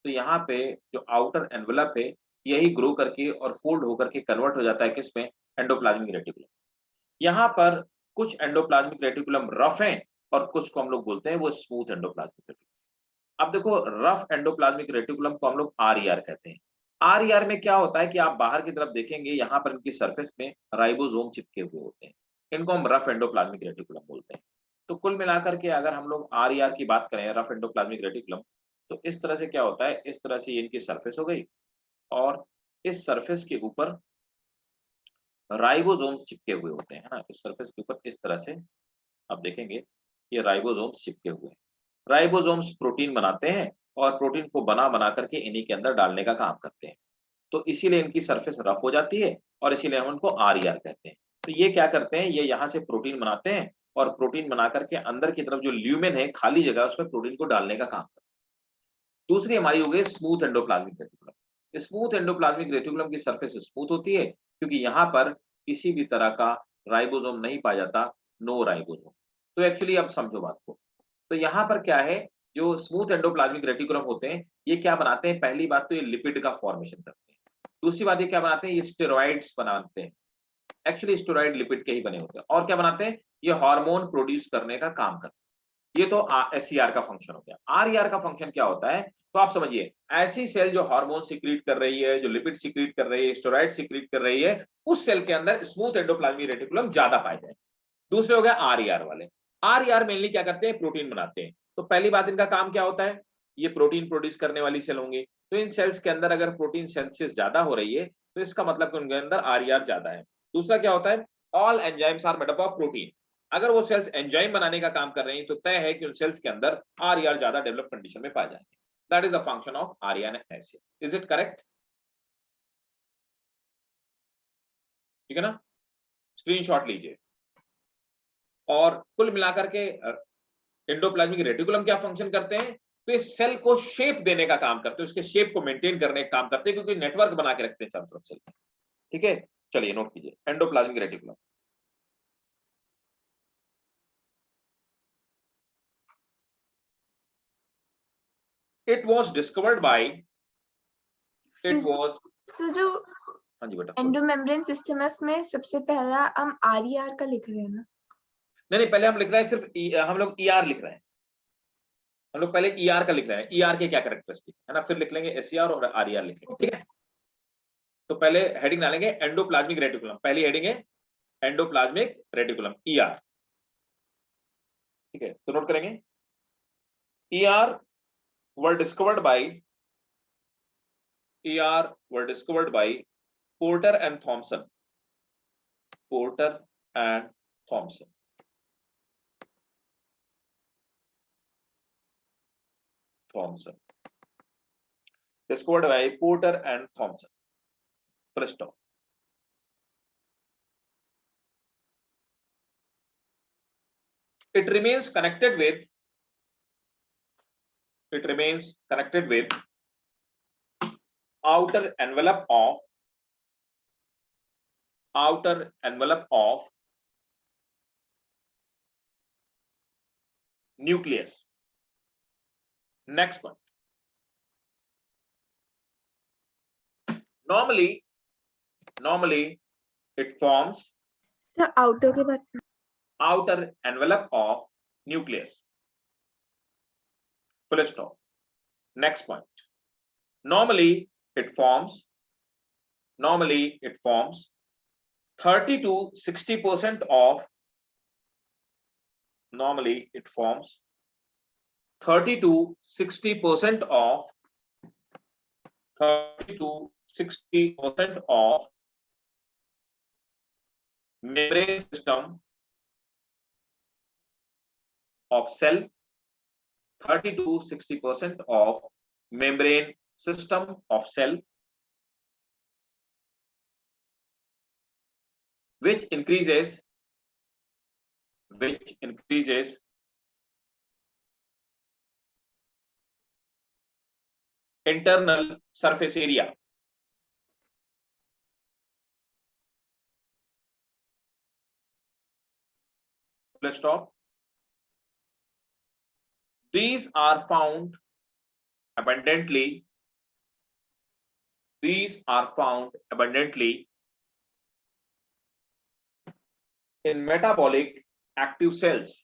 तो यहाँ पे जो आउटर एनवेलप है, यही ग्रो करके और फोल्ड होकर के कन्वर्ट हो जाता है किसमें? Endoplasmic reticulum. यहाँ पर कुछ एंडोप्लाज्मिक रेटिकुलम रफ हैं और कुछ को हम लोग बोलते हैं वो स्मूथ एंडोप्लाज्मिक रेटिकुलम। अब देखो, रफ एंडोप्लाज्मिक रेटिकुलम को हम लोग आरईआर कहते हैं। आरईआर में क्या होता है कि आप बाहर की तरफ देखेंगे, यहाँ पर इनकी सरफेस में राइबोसोम चिपके हुए होते हैं, इनको हम रफ एंडोप्लाज्मिक रेटिकुलम बोलते हैं। तो कुल मिलाकर के अगर हम लोग आरईआर की बात करें, रफ एंडोप्लाज्मिक रेटिकुलम, तो इस तरह से क्या होता है, इस तरह से इनकी सरफेस हो गई और इस सरफेस के ऊपर राइबोसोम्स चिपके हुए होते हैं, है ना? इस सरफेस के ऊपर इस तरह से आप देखेंगे ये राइबोसोम्स चिपके हुए हैं। राइबोसोम्स प्रोटीन बनाते हैं और प्रोटीन को बना बना करके इन्हीं के अंदर डालने का काम करते हैं। तो इसीलिए इनकी सरफेस रफ हो जाती है और इसीलिए हम उनको आरईआर कहते हैं। तो ये क्या करते हैं, ये यहाँ से प्रोटीन बनाते हैं और प्रोटीन बना करके अंदर की तरफ जो ल्यूमेन है, खाली जगह, उसमें प्रोटीन को डालने का काम करते हैं। दूसरी हमारी हो गई smooth endoplasmic reticulum. Smooth endoplasmic reticulum की सरफेस स्मूथ होती है क्योंकि यहाँ पर किसी भी तरह का राइबोसोम नहीं पाया जाता, नो राइबोसोम। तो एक्चुअली अब समझो बात को, तो यहाँ पर क्या है, जो स्मूथ एंडोप्लाज्मिक रेटिकुलम होते हैं, ये क्या बनाते हैं? पहली बात तो ये लिपिड का फॉर्मेशन करते हैं। दूसरी बात ये क्या बनाते हैं? ये स्टेरॉइड्स बनाते हैं। एक्चुअली स्टेरॉइड लिपिड के ही बने होते हैं। और क्या बनाते हैं? ये हार्मोन प्रोड्यूस करने का काम करते हैं। ये तो एससीआर का फंक्शन हो गया। आरईआर का फंक्शन क्या होता है? तो आप समझिए, ऐसी सेल जो हार्मोन सीक्रेट कर रही है, जो लिपिड सीक्रेट कर रही है, स्टेरॉइड सीक्रेट कर रही है, उस सेल के अंदर स्मूथ एंडोप्लाज्मिक रेटिकुलम ज्यादा पाए जाए। दूसरे हो गए आरईआर वाले। आरईआर मेनली क्या करते हैं? प्रोटीन बनाते हैं। तो पहली बात, इनका काम क्या होता है? ये प्रोटीन प्रोड्यूस करने वाली सेल होंगी। तो इन सेल्स के अंदर अगर प्रोटीन सिंथेसिस ज्यादा हो रही है, तो इसका मतलब कि उनके अंदर आरईआर ज्यादा है। दूसरा क्या होता है? All enzymes are made up of protein. अगर वो सेल्स एंजाइम बनाने का काम कर रही हैं, तो तय है कि उन सेल्स के अंदर आरईआर ज्यादा डेवलप कंडीशन में पाए जाएंगे। That is the function of ARIA and SES. Is it correct? ठीक है ना, स्क्रीनशॉट लीजिए। और कुल मिलाकर के एंडोप्लाज्मिक रेटिकुलम क्या फंक्शन करते हैं, तो इस सेल को शेप देने का काम करते हैं, उसके शेप को मेंटेन करने का काम करते हैं, क्योंकि नेटवर्क बना के रखते हैं चारों तरफ सेल। ठीक है, चलिए नोट कीजिए endoplasmic reticulum. It was discovered by, it was, जो हाँ जी बेटा, एंडोमेम्ब्रेन सिस्टम है उसमें सबसे पहला हम आरईआर का लिख रहे हैं ना? नहीं पहले हम लिख रहे हैं सिर्फ हम लोग ईआर लिख रहे हैं, हम लोग पहले ईआर का लिख रहे हैं, ईआर के क्या कैरेक्टरिस्टिक है ना, फिर लिख लेंगे एसईआर और आरईआर लिख लेंगे। ठीक है, तो पहले हेडिंग डालेंगे एंडोप्लाज्मिक रेटिकुलम, पहली हेडिंग है एंडोप्लाज्मिक रेटिकुलम ईआर। ठीक है, तो नोट करेंगे ER were discovered by Porter and Thompson. Porter and Thompson. Discovered by Porter and Thompson. First stop. It remains connected with outer envelope of nucleus. Next one. Normally it forms sir outer के बाद outer envelope of nucleus. Full stop. Next point. Normally it forms 30 to 60% of 30 to 60% of membrane system of cell, 30 to 60% of membrane system of cell, which increases internal surface area. Let's stop. These are found abundantly in metabolic active cells.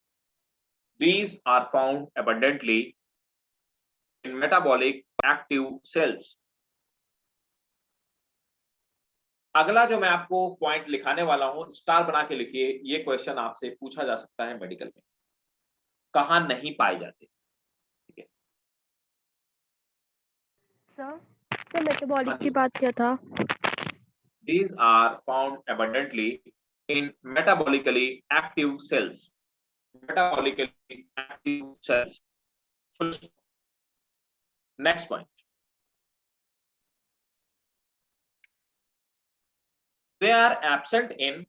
These are found abundantly in metabolic active cells. अगला जो मैं आपको point लिखाने वाला हूं, star बना के लिखिए, ये क्वेश्चन आपसे पूछा जा सकता है मेडिकल में, कहां नहीं पाए जाते। ठीक है सर मेटाबॉलिक की बात क्या था? These are found abundantly in metabolically active cells. Full stop. Next point. They are absent in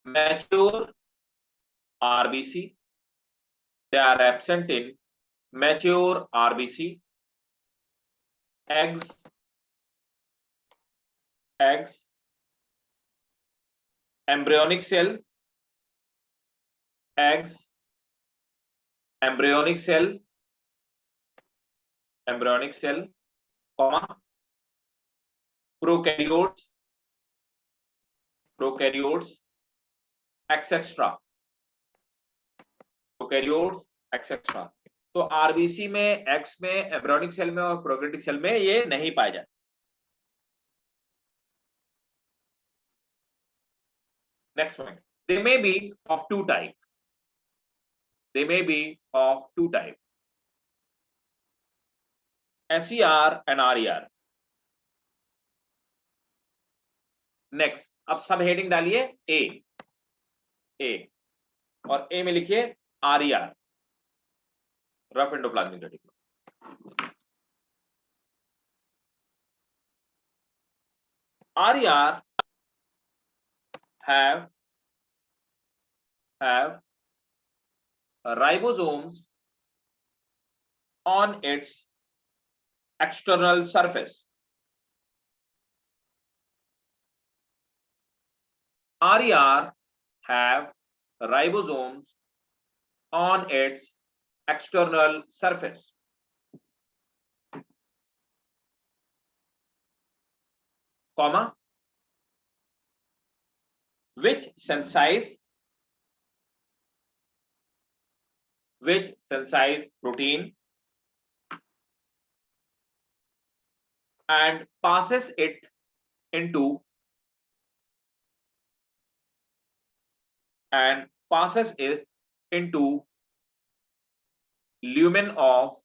mature RBC. They are absent in mature RBC, eggs, embryonic cell, comma, prokaryotes, etc. तो RBC में, x में, embryonic cell में और prokaryotic cell में ये नहीं पाए जाते। Next point, they may be of two types. SER and RER. Next, अब सब हेडिंग डालिए ए, ए, और ए में लिखिए RER, rough endoplasmic reticulum. RER have ribosomes on its external surface. RER have ribosomes on its external surface. Comma, which sensitize protein and passes it into lumen of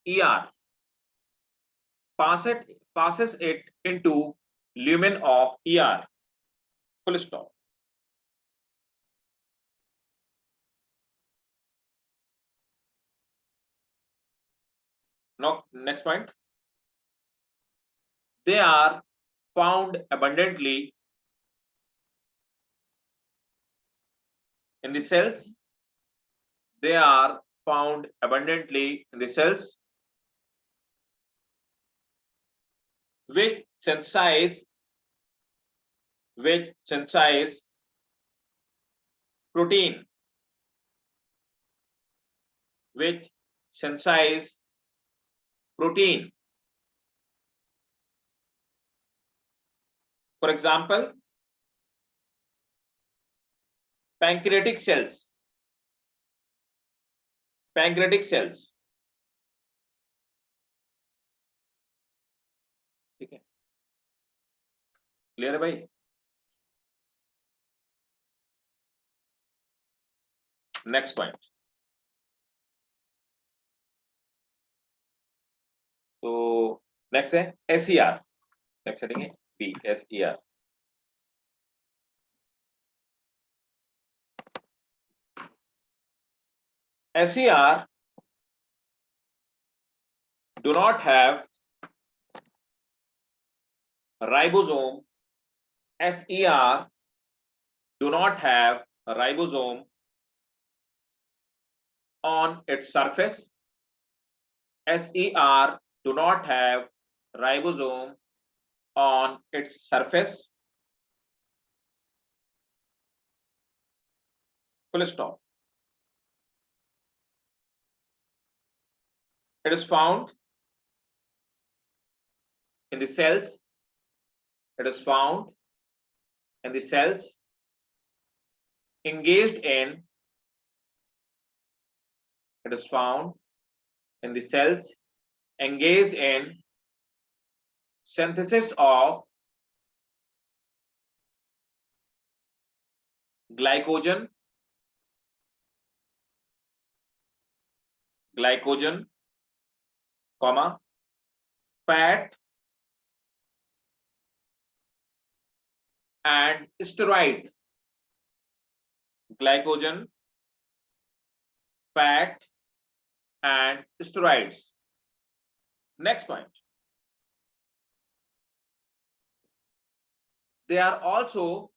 ER. Passes it into lumen of ER. Full stop. Now, next point. They are found abundantly in the cells. They are found abundantly in the cells which sensitize protein, which sensitize protein. For example, pancreatic cells. ठीक है, clear है भाई? Next point, तो next है SER, next heading है B, SER। SER do not have ribosome. SER do not have a ribosome on its surface. SER do not have ribosome on its surface. Full stop. It is found in the cells. It is found in the cells engaged in. It is found in the cells engaged in synthesis of glycogen, comma, fat and steroid. Glycogen, fat and steroids. Next point. They are also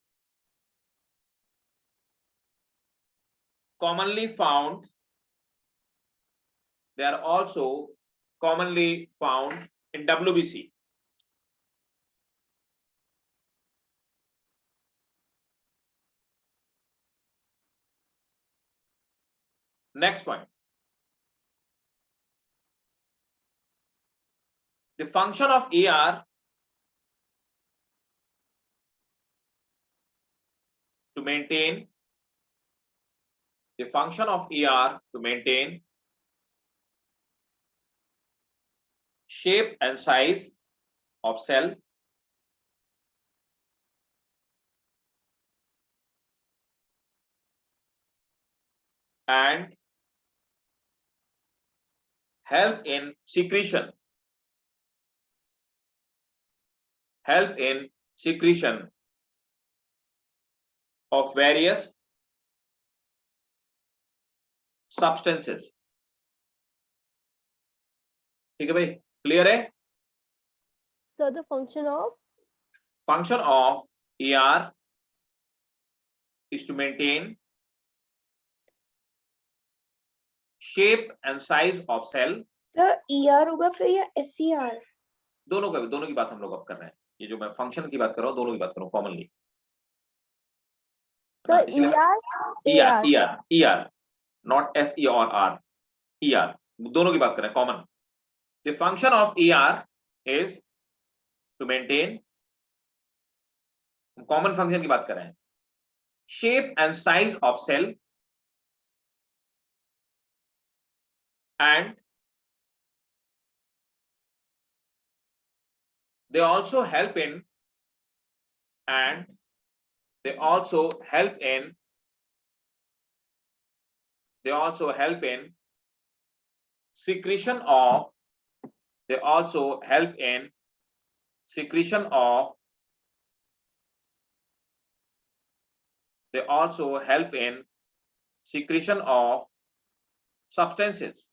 commonly found. They are also commonly found in WBC. Next point. The function of ER to maintain shape and size of cell, and help in secretion of various substances. ठीक है भाई, clear है? So the function of ER is to maintain shape and size of cell. Sir ER होगा फिर या SER? दोनों की बात हम लोग अब कर रहे हैं। ये जो मैं फंक्शन की बात कर रहा हूँ, दोनों की बात कर रहा हूँ commonly. so ER not SER, ER दोनों की बात कर रहे हैं common. The function of ER is to maintain, common function की बात कर रहे हैं, shape and size of cell and they also help in secretion of substances।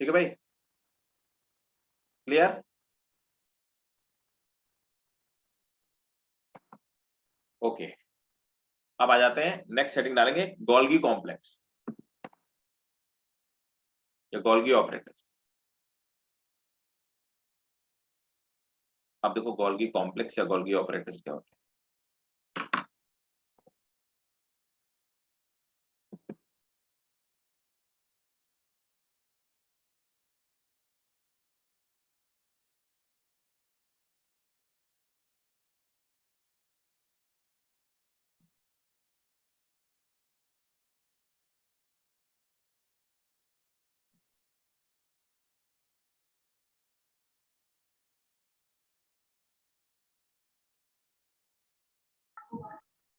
ठीक है भाई, क्लियर? ओके, अब आ जाते हैं नेक्स्ट हेडिंग डालेंगे, गोल्गी कॉम्प्लेक्स या गोल्गी ऑपरेटर्स। अब देखो गोल्गी कॉम्प्लेक्स या गोल्गी ऑपरेटर्स क्या होते हैं।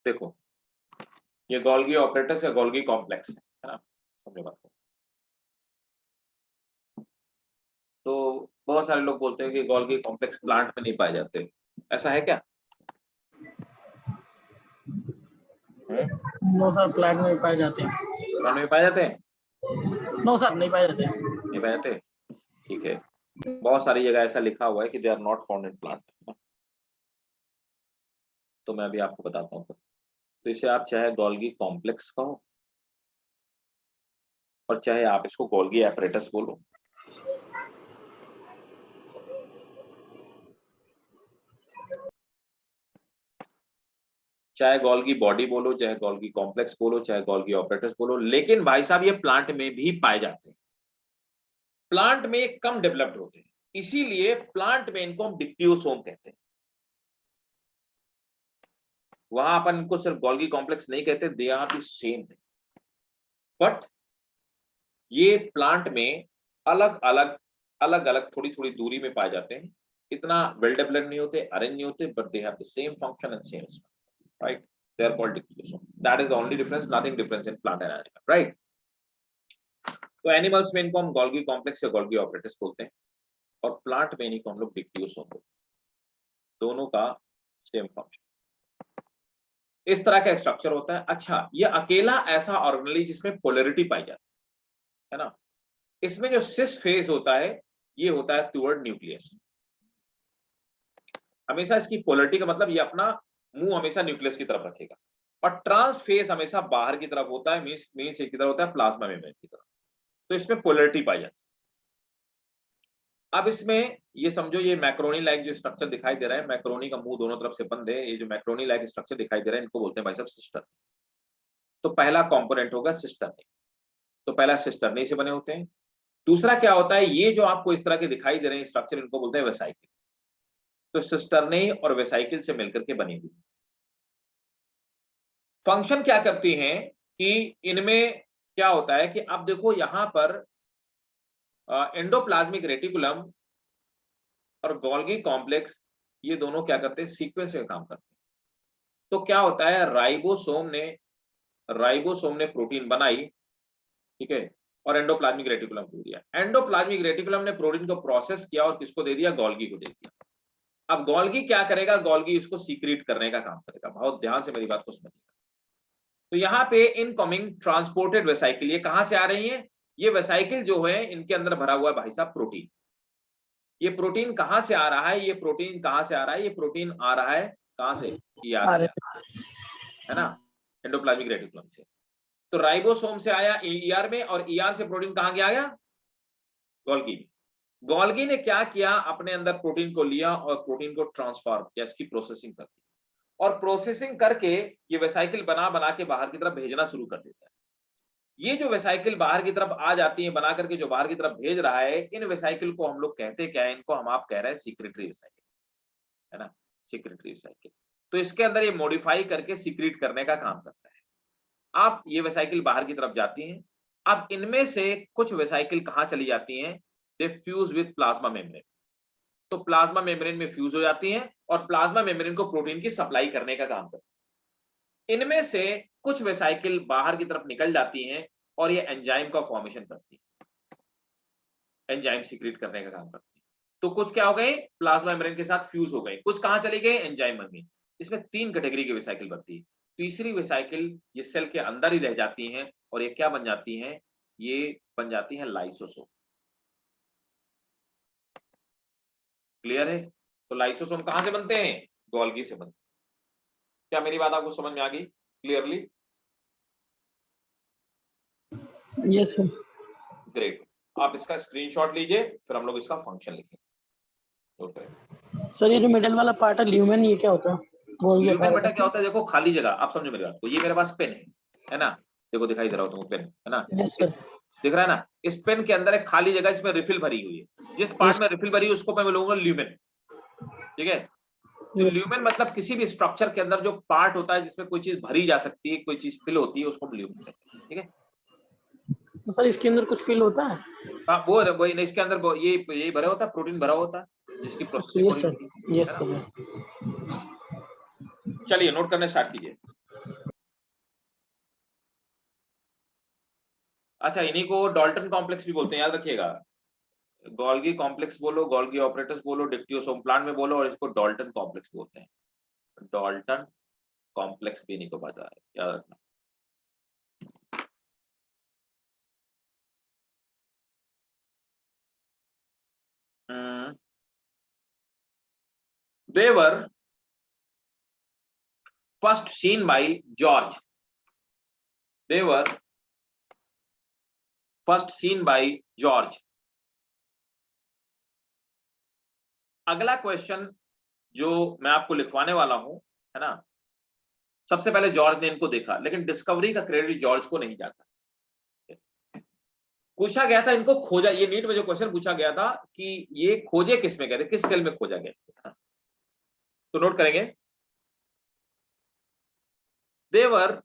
देखो, ये गोल्गी ऑपरेटर्स या गोल्गी कॉम्प्लेक्स है ना, समझो बात को। तो बहुत सारे लोग बोलते हैं कि गोल्गी कॉम्प्लेक्स प्लांट में नहीं पाए जाते, ऐसा है क्या? नो सर, प्लांट में पाए जाते हैं। प्लांट में पाए जाते हैं? नो सर, नहीं पाए जाते। नहीं पाए जाते, ठीक है। बहुत सारी जगह ऐसा लिखा हुआ है कि they are not found in plant. तो मैं अभी आपको बताता हूँ। तो इसे आप चाहे गोल्गी कॉम्प्लेक्स कहो और चाहे आप इसको गोल्गी एपरेटस बोलो। चाहे गोल्गी बॉडी बोलो, चाहे गोल्गी कॉम्प्लेक्स बोलो, चाहे गोल्गी ऑपरेटर्स बोलो, लेकिन भाई साहब ये प्लांट में भी पाए जाते हैं। प्लांट में कम डेवलप्ड होते हैं, इसीलिए प्लांट में इनको हम डिक्टियोसोम कहते हैं। वहां अपन इनको सिर्फ गोल्गी कॉम्प्लेक्स नहीं कहते, they are the same thing, but ये प्लांट में अलग अलग थोड़ी थोड़ी दूरी में पाए जाते हैं। इतना वेल डेवलप्ड नहीं होते, अरेंज नहीं होते, but they have the same function and same structure, right? They are called dictyosome. That is the only difference, nothing difference in plant and animal, right? तो एनिमल्स में इनको हम गोल्गी कॉम्प्लेक्स या Golgi operators बोलते हैं और plant में इनको हम लोग डिक्टियोसोम बोलते हैं। दोनों का सेम फंक्शन। इस तरह का स्ट्रक्चर होता है। अच्छा, ये अकेला ऐसा ऑर्गेनेल जिसमें पोलैरिटी पाई जाती है ना। इसमें जो सिस फेज होता है ये होता है टुवर्ड न्यूक्लियस। हमेशा इसकी पोलैरिटी का मतलब ये अपना मुंह हमेशा न्यूक्लियस की तरफ रखेगा, और ट्रांस फेज हमेशा बाहर की तरफ होता है, मींस एक की तरफ होता है प्लाज्मा मेम्ब्रेन की तरफ। तो इसमें पोलैरिटी पाई जाती है। अब इसमें ये समझो, ये मैक्रोनी लाइक जो स्ट्रक्चर दिखाई दे रहा है, मैक्रोनी का मुंह दोनों तरफ से बंद है, ये जो मैक्रोनी लाइक स्ट्रक्चर दिखाई दे रहा है इनको बोलते हैं भाई साहब सिस्टर्न। तो पहला कंपोनेंट होगा सिस्टर्न। तो पहला सिस्टर्नी से बने होते हैं। दूसरा क्या होता है, ये जो आपको इस तरह के दिखाई दे रहे हैं स्ट्रक्चर, इनको बोलते हैं वेसाइकिल। तो सिस्टर्नी और वेसाइकिल से मिलकर के बनी हुई। फंक्शन क्या करती हैं कि इनमें क्या होता है कि अब देखो यहां पर एंडोप्लाज्मिक रेटिकुलम और गोल्गी कॉम्प्लेक्स ये दोनों क्या करते हैं, सीक्वेंस में काम करते हैं। तो क्या होता है, राइबोसोम ने प्रोटीन बनाई, ठीक है, और एंडोप्लाज्मिक रेटिकुलम को दिया। एंडोप्लाज्मिक रेटिकुलम ने प्रोटीन को प्रोसेस किया और किसको दे दिया, गोल्गी को दे दिया। अब गोल्गी क्या करेगा, गोल्गी इसको सीक्रेट करने का काम करेगा। बहुत ध्यान से मेरी बात को समझिएगा। तो यहाँ पे इनकमिंग ट्रांसपोर्टेड वेसाइकिल, ये कहां से आ रही है, ये वेसाइकिल जो है इनके अंदर भरा हुआ है भाई साहब प्रोटीन। ये प्रोटीन कहां से आ रहा है, ये प्रोटीन कहां से आ रहा है, ये प्रोटीन आ रहा है कहां से, ईआर से, है ना, एंडोप्लाज्मिक रेटिकुलम से। तो राइबोसोम से आया ईआर में, और ईआर से प्रोटीन कहां गया, गोल्गी में। गोल्गी ने क्या किया, अपने अंदर प्रोटीन को लिया और प्रोटीन को ट्रांसफॉर्म किया, इसकी प्रोसेसिंग कर दी, और प्रोसेसिंग करके ये वेसाइकिल बना बना के बाहर की तरफ भेजना शुरू कर देता है। ये जो वेसाइकिल बाहर की तरफ आ जाती है, बना करके जो बाहर की तरफ भेज रहा है, इन वेसाइकिल को हम लोग कहते क्या है, इनको हम आप कह रहे हैं सीक्रेटरी वेसाइकिल, है ना, सीक्रेटरी वेसाइकिल। तो इसके अंदर ये मॉडिफाई करके सीक्रेट करने का काम करता है। आप ये वेसाइकिल बाहर की तरफ जाती हैं। अब इनमें से कुछ वेसाइकिल कहां चली जाती हैं, दे फ्यूज विद प्लाज्मा मेम्ब्रेन। तो प्लाज्मा मेम्ब्रेन में फ्यूज हो जाती हैं और प्लाज्मा मेम्ब्रेन को प्रोटीन की सप्लाई करने का काम करती है। इनमें से कुछ वेसाइकिल बाहर की तरफ निकल जाती हैं और ये एंजाइम का फॉर्मेशन करती है, एंजाइम सीक्रेट करने का काम करती है। तो कुछ क्या हो गए, प्लाज्मा मेम्ब्रेन के साथ फ्यूज हो गए, कुछ कहां चली गए, एंजाइम बन गई। इसमें 3 कैटेगरी की वेसाइकिल बनती है। तीसरी वेसाइकिल ये सेल के अंदर ही रह जाती हैं और ये क्या बन जाती हैं, ये बन जाती हैं लाइसोसोम। क्लियर है। तो लाइसोसोम कहां से बनते हैं, गोल्गी से बनते हैं। क्या मेरी बात आपको समझ में आ गई क्लियरली? Yes sir. ग्रेट। आप इसका स्क्रीनशॉट लीजिए, फिर हम लोग इसका फंक्शन लिखेंगे। सर ये जो मिडिल वाला पार्ट है ल्यूमेन, ये क्या होता है? ल्यूमेन बेटा क्या होता है, देखो खाली जगह, आप समझो मेरी बात को। ये मेरे पास पेन है ना, देखो दिखाई दे रहा हो तुमको पेन, है ना, दिख रहा है ना। इस पेन के अंदर एक खाली जगह, इसमें रिफिल भरी हुई है। जिस पार्ट में रिफिल भरी है उसको मैं बोलूंगा ल्यूमेन, ठीक है। तो ल्यूमेन मतलब किसी भी स्ट्रक्चर के अंदर जो पार्ट होता है जिसमें कोई चीज भरी जा सकती है, कोई चीज फिल होती है, उसको ल्यूमेन कहते हैं, ठीक है। तो सर इसके अंदर कुछ फिल होता है? हाँ वो नहीं, इसके अंदर ये भरा होता है, प्रोटीन भरा होता है जिसकी प्रोसेसिंग हो रही होती है। Yes sir. चलिए नोट करना स्टार्ट कीजिए। अच्छा, इन्हीं को डाल्टन कॉम्प्लेक्स भी बोलते हैं, याद रखिएगा। गोल्गी कॉम्प्लेक्स बोलो, गोल्गी ऑपरेटर्स बोलो, डिक्टियोसोम प्लांट में बोलो, और इसको डाल्टन कॉम्प्लेक्स बोलते हैं। डाल्टन कॉम्प्लेक्स भी इन्हीं को पता है, याद रखना। They were first seen by George. They were first seen by George. अगला क्वेश्चन जो मैं आपको लिखवाने वाला हूं, है ना, सबसे पहले जॉर्ज ने इनको देखा, लेकिन डिस्कवरी का क्रेडिट जॉर्ज को नहीं जाता। पूछा गया था इनको खोजा, ये नीट में जो क्वेश्चन पूछा गया था कि ये खोजे किस में गए थे, किस सेल में खोजा गया, तो नोट करेंगे। they were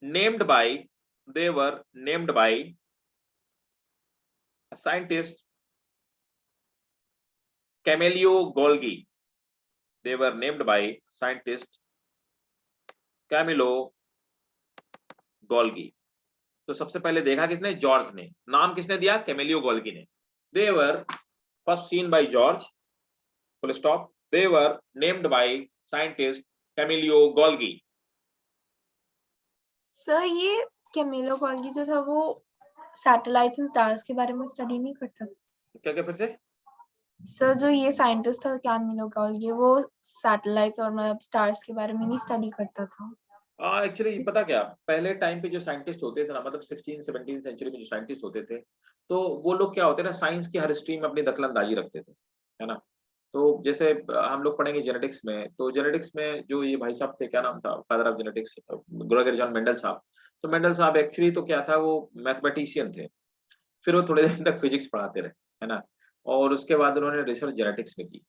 named by a scientist, Camillo Golgi. They were named by scientist Camillo Golgi. तो सबसे पहले देखा किसने, जॉर्ज ने। नाम किसने दिया, कैमिलियो गोल्गी ने। They were first seen by George, full stop. They were named by scientist Camillo Golgi. Sir ये कैमिलो गोल्गी जो था वो सैटेलाइट्स एंड स्टार्स के बारे में स्टडी नहीं करता? क्या क्या फिर से? सर जो ये साइंटिस्ट था कैमिलो गोल्गी, वो सैटेलाइट्स और मतलब स्टार्स के बारे में नहीं स्टडी करता था? एक्चुअली पता क्या, पहले टाइम पे जो साइंटिस्ट होते थे ना, मतलब 16-17 सेंचुरी में जो साइंटिस्ट होते थे, तो वो लोग क्या होते हैं ना, साइंस की हर स्ट्रीम में अपनी दखलंदाजी रखते थे, है ना। तो जैसे हम लोग पढ़ेंगे जेनेटिक्स में, तो जेनेटिक्स में जो ये भाई साहब थे, क्या नाम था, father of genetics, Gregor John Mendel साहब। तो मेंडल साहब एक्चुअली तो क्या था, वो मैथमेटिशियन थे। फिर वो थोड़े दिन तक फिजिक्स पढ़ाते रहे, है ना, और उसके बाद उन्होंने रिसर्च जेनेटिक्स में की।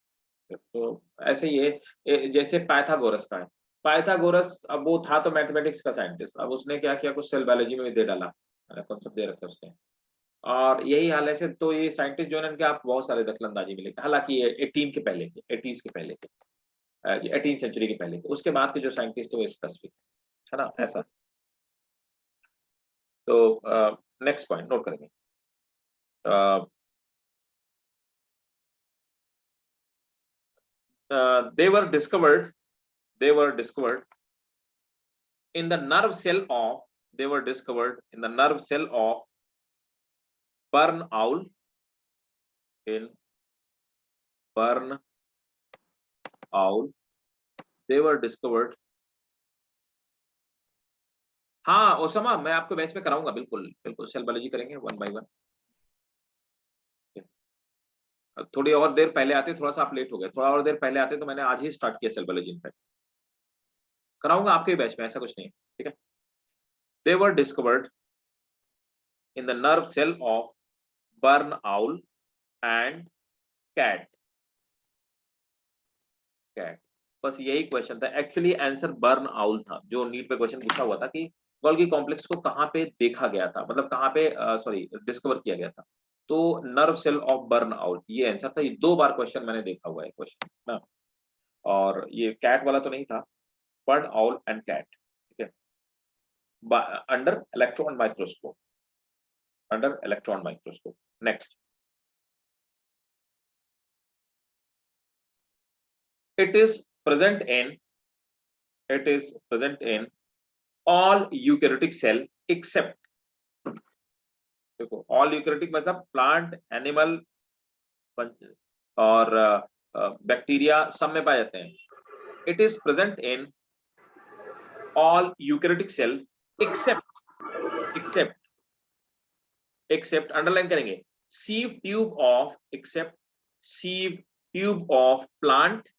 तो ऐसे ही जैसे पाइथागोरस का है, पाइथागोरस अब वो था तो मैथमेटिक्स का साइंटिस्ट, अब उसने क्या किया, कुछ सेल बायोलॉजी में भी दे डाला, कॉन्सेप्ट दे रखा उसने। और यही हाल है, तो ये साइंटिस्ट जो है इनके आप बहुत सारे दखलंदाजी मिले, हालांकि ये 18 के पहले के, 80s के पहले के, 18 सेंचुरी के पहले के, उसके बाद के जो साइंटिस्ट है वो स्पेसिफिक है ना, ऐसा। तो नेक्स्ट पॉइंट नोट करेंगे। they were discovered in the nerve cell of barn owl, in barn owl they were discovered. हाँ ओसामा, मैं आपको बैच में कराऊंगा, बिल्कुल बिल्कुल सेल बायोलॉजी करेंगे 1 by 1। थोड़ी और देर पहले आते, थोड़ा सा आप लेट हो गए, थोड़ा और देर पहले आते तो मैंने आज ही स्टार्ट किया सेल बायोलॉजी, इनफैक्ट कराऊंगा आपके बैच में, ऐसा कुछ नहीं, ठीक है। They were discovered in the nerve cell of barn owl and cat। बस यही क्वेश्चन था, एक्चुअली आंसर बर्न आउल था, जो नीट पे क्वेश्चन पूछा हुआ था कि गोल्गी कॉम्प्लेक्स को कहाँ पे देखा गया था, मतलब कहाँ पे डिस्कवर किया गया था, तो nerve cell of barn owl ये आंसर था। ये 2 बार क्वेश्चन मैंने देखा हुआ है क्वेश्चन ना, और ये कैट वाला तो नहीं था, बर्न आउल एंड कैट, ठीक है, under electron microscope, next, it is present in all eukaryotic cell except, देखो all eukaryotic मतलब प्लांट, एनिमल और बैक्टीरिया सब में पाए जाते हैं। It is present in all eukaryotic cell except underline करेंगे, sieve tube of plant,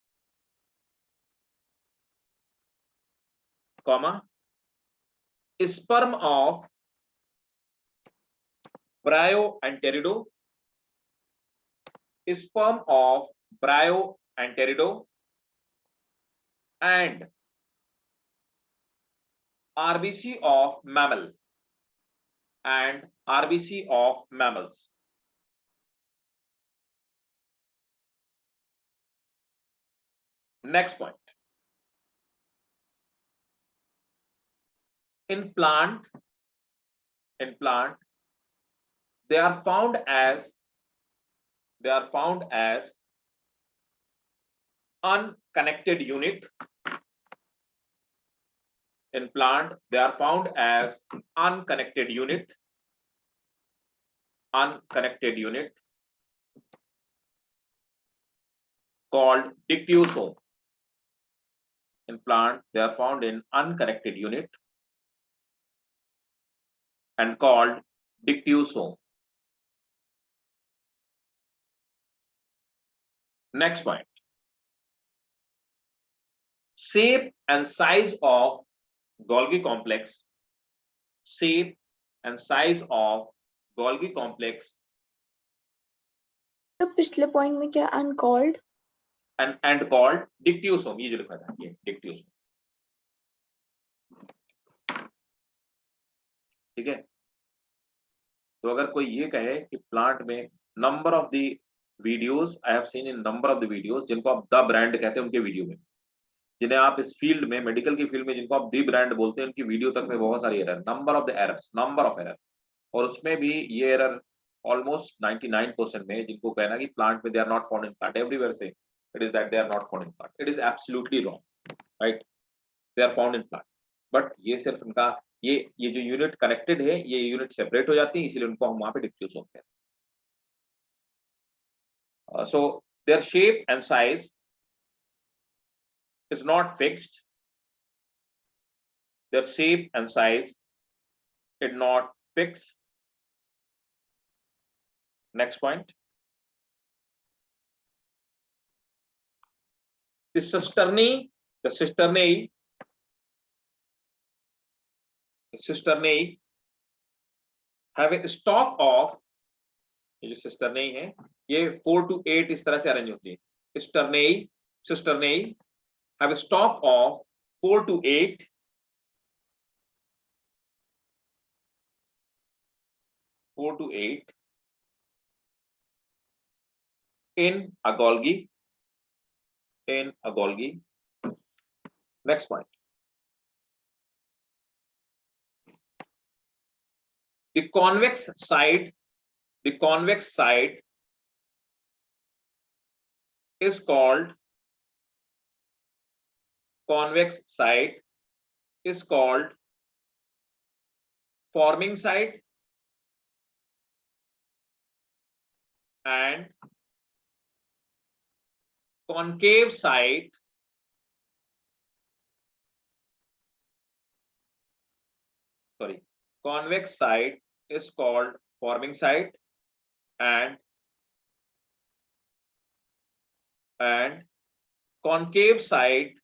comma, sperm of bryoanterido, and RBC of mammal and RBC of mammals. Next point. In plant, they are found as unconnected unit. In plant, they are found as unconnected unit called dictyosome. In plant, they are found in unconnected unit and called dictyosome. Next point. Shape and size of Golgi complex. Shape and size of Golgi complex. तो पिछले point में क्या uncalled and called dictyosome, ये जो लिखा था ये dictyosome, ठीक है। तो अगर कोई ये कहे कि प्लांट में number of the videos I have seen in number of the videos, जिनको आप द ब्रांड कहते हैं उनके वीडियो में, जिन्हें आप इस फील्ड में मेडिकल की फील्ड में जिनको आप द ब्रांड बोलते हैं, उनकी वीडियो तक में बहुत सारी एरर, नंबर ऑफ एरर, और उसमें भी ये एरर ऑलमोस्ट 99% में, जिनको कहना कि प्लांट में they are not found in plant, everywhere से it is that they are not found in plant, it is absolutely wrong, right, they are found in plant, but ये सिर्फ उनका ये जो यूनिट कनेक्टेड है, ये यूनिट सेपरेट हो जाती है, इसीलिए उनको हम वहां पे डिक्ट्यूसोम कहते हैं। So their shape and size is not fixed, their shape and size is not fixed. Next point. The cisternae have a stock of, ये जो cisternae है ये 4 to 8 इस तरह से अरेंज होती है। Cisternae have a stock of 4 to 8 in a Golgi. Next point. The convex side is called convex site is called forming site, and concave site convex site is called forming site, and concave site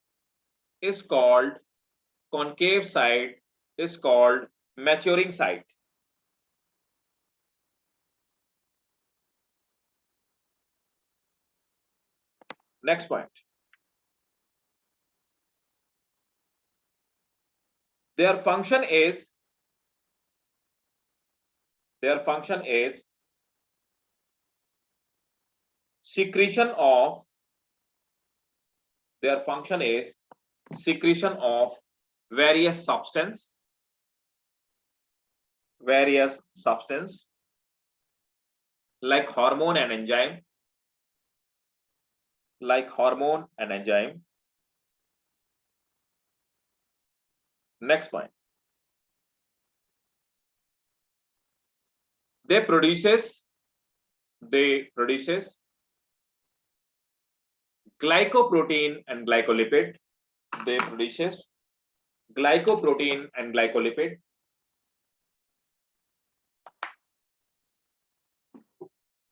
is called maturing site. Next point. Their function is secretion of various substance like hormone and enzyme. Next point. They produces glycoprotein and glycolipid.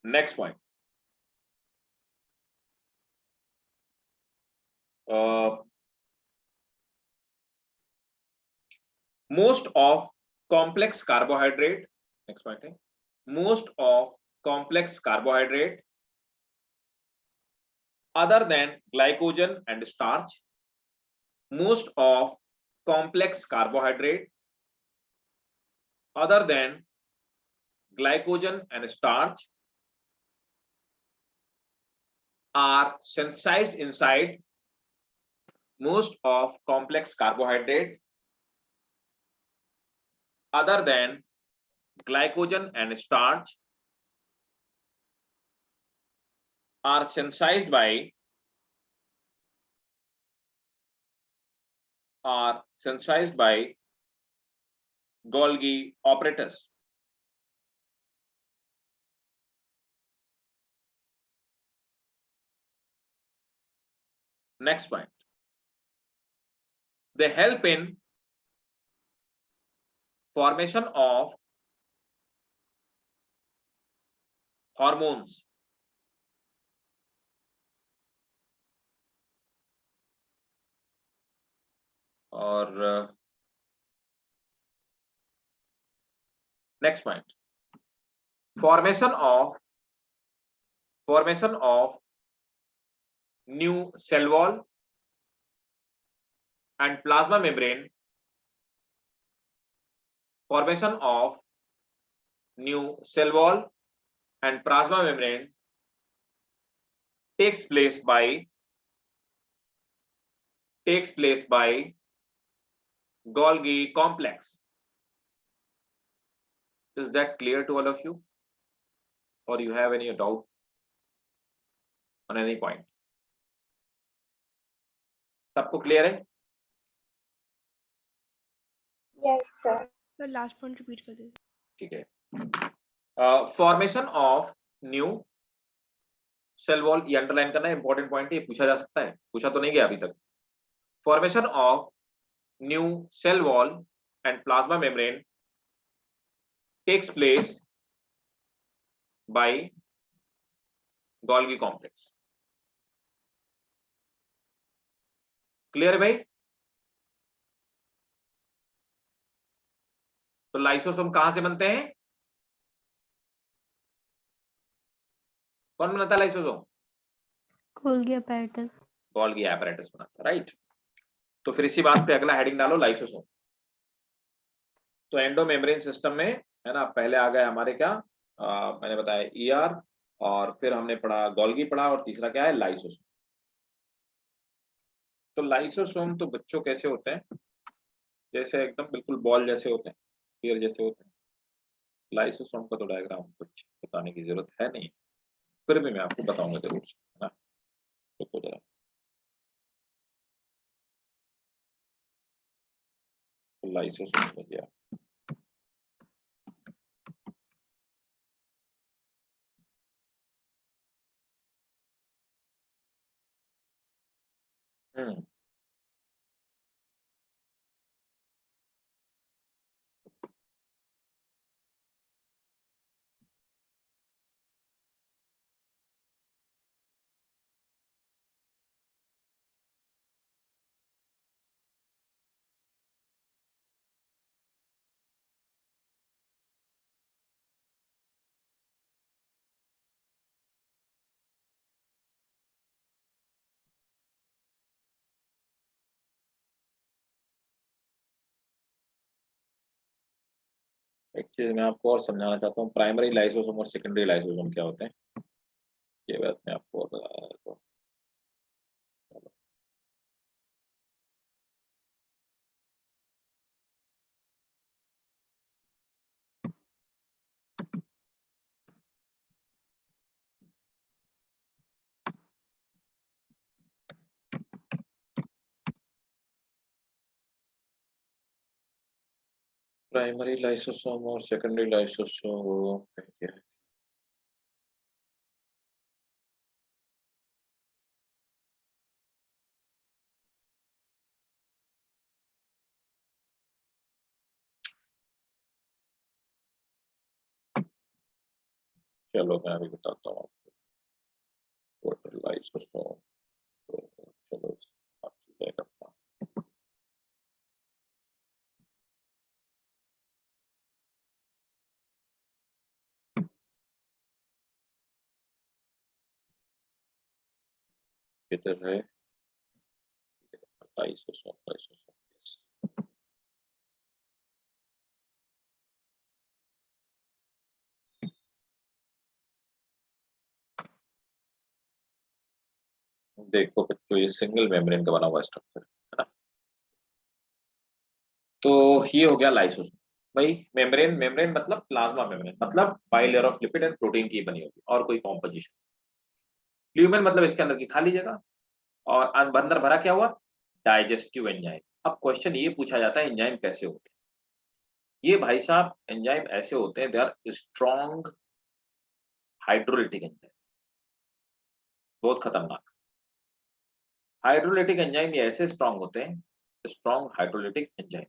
Next point. Most of complex carbohydrate. Next point. Most of complex carbohydrate other than glycogen and starch. Most of complex carbohydrate other than glycogen and starch are synthesized inside. Most of complex carbohydrate other than glycogen and starch are synthesized by Golgi apparatus. Next point. They help in formation of hormones. Or next point. Formation of new cell wall and plasma membrane. Formation of new cell wall and plasma membrane takes place by Golgi complex. Is that clear to all of you, or you have any doubt on any point? सबको clear है? Yes, sir. Sir last point repeat कर दीजिए. ठीक है. Formation of new cell wall, ये underline करना important point है, पूछा जा सकता है, पूछा तो नहीं गया अभी तक. Formation of new cell wall and plasma membrane takes place by Golgi complex. Clear है भाई? तो लाइसोसोम कहां से बनते हैं? कौन बनाता है lysosome? Golgi apparatus. Golgi apparatus बनाता है, राइट. तो फिर इसी बात पे अगला हेडिंग डालो, लाइसोसोम. तो एंडो मेम्ब्रेन सिस्टम में है ना, पहले आ गया हमारे क्या, मैंने बताया ईआर, और फिर हमने पढ़ा गोल्गी पढ़ा, और तीसरा क्या है, लाइसोसोम. तो लाइसोसोम तो बच्चों कैसे होते हैं, जैसे एकदम बिल्कुल बॉल जैसे होते हैं, स्फीयर जैसे होते हैं. लाइसोसोम का तो डायग्राम कुछ बताने की जरूरत है नहीं, फिर भी मैं आपको बताऊंगा जरूर, है ना. तो लाइसोसोम में गया। एक चीज मैं आपको और समझाना चाहता हूँ, प्राइमरी लाइसोसोम और सेकेंडरी लाइसोसोम क्या होते हैं, ये बात मैं आपको और बता देता हूँ। प्राइमरी लाइसोसोम और सेकेंडरी लाइसोसोम क्या है? चलो मैं अभी बताता हूँ आपको लाइसोसोम। तो चलो आप चीजें करता हूँ। किधर है लाइसोसोम? Lysosome yes। देखो बच्चों, ये सिंगल मेम्ब्रेन का बना हुआ स्ट्रक्चर है ना। तो ये हो गया लाइसोसोम। भाई मेम्ब्रेन, मेम्ब्रेन मतलब प्लाज्मा मेम्ब्रेन, मतलब bilayer of lipid and protein की बनी होगी और कोई कॉम्पोजिशन। ल्यूमेन मतलब इसके अंदर की खाली जगह, और अंदर भरा क्या हुआ, डाइजेस्टिव एंजाइम। अब क्वेश्चन ये पूछा जाता है एंजाइम कैसे होते हैं। ये भाई साहब एंजाइम ऐसे होते हैं, they are strong hydrolytic enzyme, बहुत खतरनाक। हाइड्रोलिटिक एंजाइम ये ऐसे स्ट्रॉन्ग होते हैं, स्ट्रॉन्ग हाइड्रोलिटिक एंजाइम।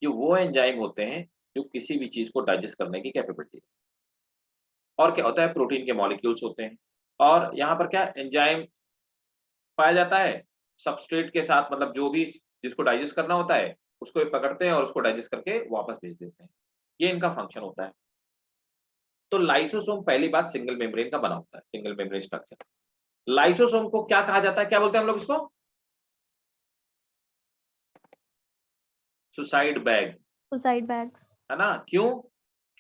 ये वो एंजाइम होते हैं जो किसी भी चीज को डाइजेस्ट करने की कैपेबिलिटी। और क्या होता है, प्रोटीन के मॉलिक्यूल्स होते हैं। और यहाँ पर क्या एंजाइम पाया जाता है सबस्ट्रेट के साथ, मतलब जो भी जिसको डाइजेस्ट करना होता है उसको ये पकड़ते हैं और उसको डाइजेस्ट करके वापस भेज देते हैं। ये इनका फंक्शन होता है। तो लाइसोसोम पहली बात सिंगल मेम्ब्रेन का बना होता है, सिंगल मेम्ब्रेन स्ट्रक्चर। लाइसोसोम को क्या कहा जाता है, क्या बोलते हैं हम लोग इसको, सुसाइड बैग, सुसाइड बैग। है ना। क्यों?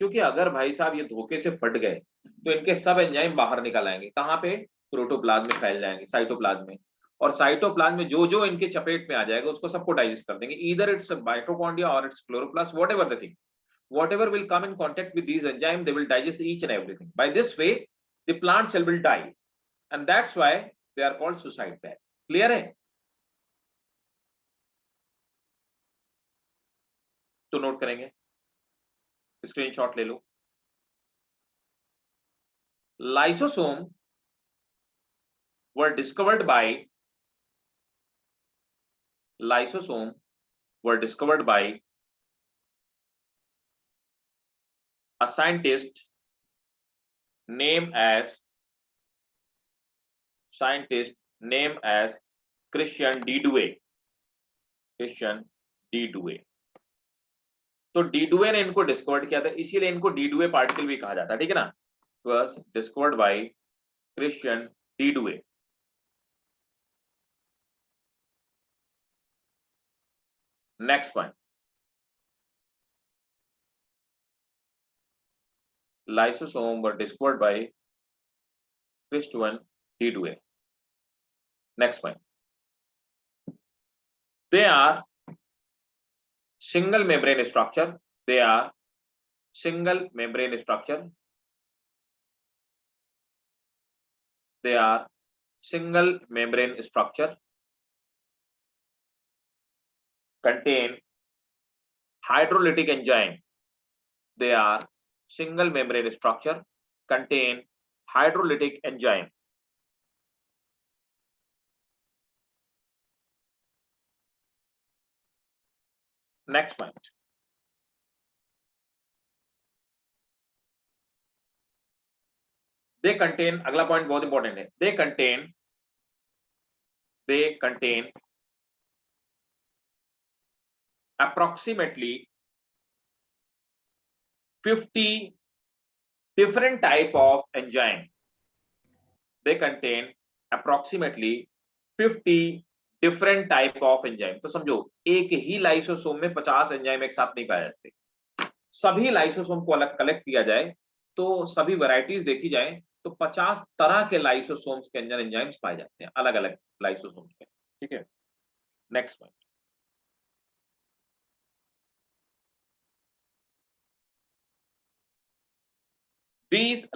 क्योंकि अगर भाई साहब ये धोखे से फट गए तो इनके सब एंजाइम बाहर निकल आएंगे। कहाँ पे? प्रोटोप्लाज्म में फैल जाएंगे, साइटोप्लाज्म में। और साइटोप्लाज्म में जो जो इनके चपेट में आ जाएगा उसको सबको डाइजेस्ट कर देंगे, ईदर इट्स माइटोकॉन्ड्रिया और it's chloroplast, whatever the thing, whatever will come in contact with these enzymes, they will digest each and everything. By this way the plant cell will die, and that's why they are called suicide bag. Clear है? तो note करेंगे, screenshot ले लो। Lysosome were discovered by lysosome were discovered by a scientist named as Christian D. Douay। Christian D. Douay। तो D डुवे ने इनको discovered किया था, इसीलिए इनको डी डुवे पार्टिकल भी कहा जाता है, ठीक है ना। Was discovered by Christian de Duve. Next point, lysosome were discovered by Christian D. Douay। Next point, they are single membrane structure, they are single membrane structure, they are single membrane structure, contain hydrolytic enzyme, they are single membrane structure, contain hydrolytic enzyme. Next point. They contain, अगला point बहुत important है, they contain approximately 50 different type of enzyme. They contain approximately 50 different type of enzyme. तो समझो एक ही lysosome में 50 enzyme एक साथ नहीं पाए जाते, सभी लाइसोसोम को अलग कलेक्ट किया जाए तो सभी वैरायटीज देखी जाए तो 50 तरह के लाइसोसोम्स के अंदर एंजाइम्स पाए जाते हैं, अलग अलग लाइसोसोम्स के। ठीक है, next point. These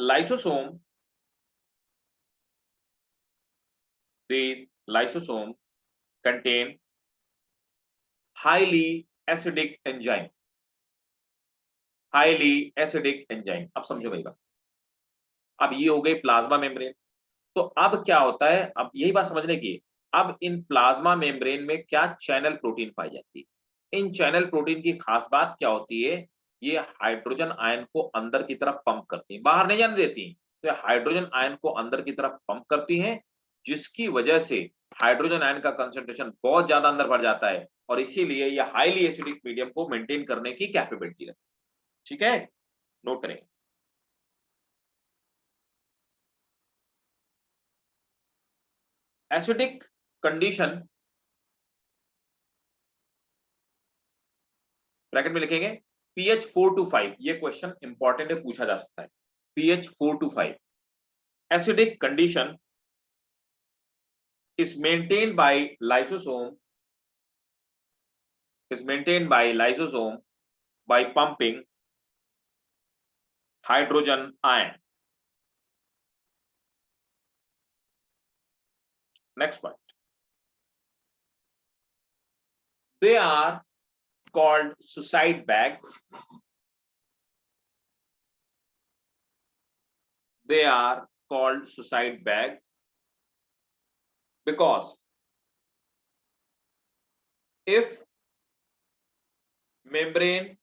lysosome contain highly acidic enzyme. Highly acidic enzyme। अब समझो भाई बात, अब ये हो गई प्लाज्मा मेम्ब्रेन। तो अब क्या होता है, अब यही बात समझने की, अब इन प्लाज्मा मेम्ब्रेन में क्या चैनल प्रोटीन पाई जाती है। इन चैनल प्रोटीन की खास बात क्या होती है, ये हाइड्रोजन आयन को अंदर की तरफ पंप करती हैं, बाहर नहीं जाने देती। तो ये हाइड्रोजन आयन को अंदर की तरफ पंप करती हैं, जिसकी वजह से हाइड्रोजन आयन का कंसंट्रेशन बहुत ज्यादा अंदर बढ़ जाता है और इसीलिए ये हाईली एसिडिक मीडियम को मेंटेन करने की कैपेबिलिटी रखती है। ठीक है, नोट करें। एसिडिक कंडीशन ब्रैकेट में लिखेंगे pH 4 to 5। ये क्वेश्चन इंपॉर्टेंट है, पूछा जा सकता है। pH 4 to 5 acidic condition is maintained by lysosome by pumping hydrogen ion. Next point. They are called suicide bag. They are called suicide bag because if membrane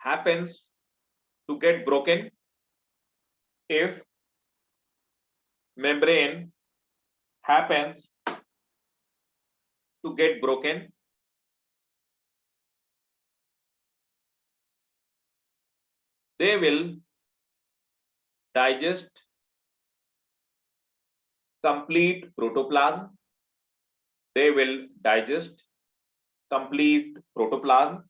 happens to get broken, if membrane happens to get broken, they will digest complete protoplasm. They will digest complete protoplasm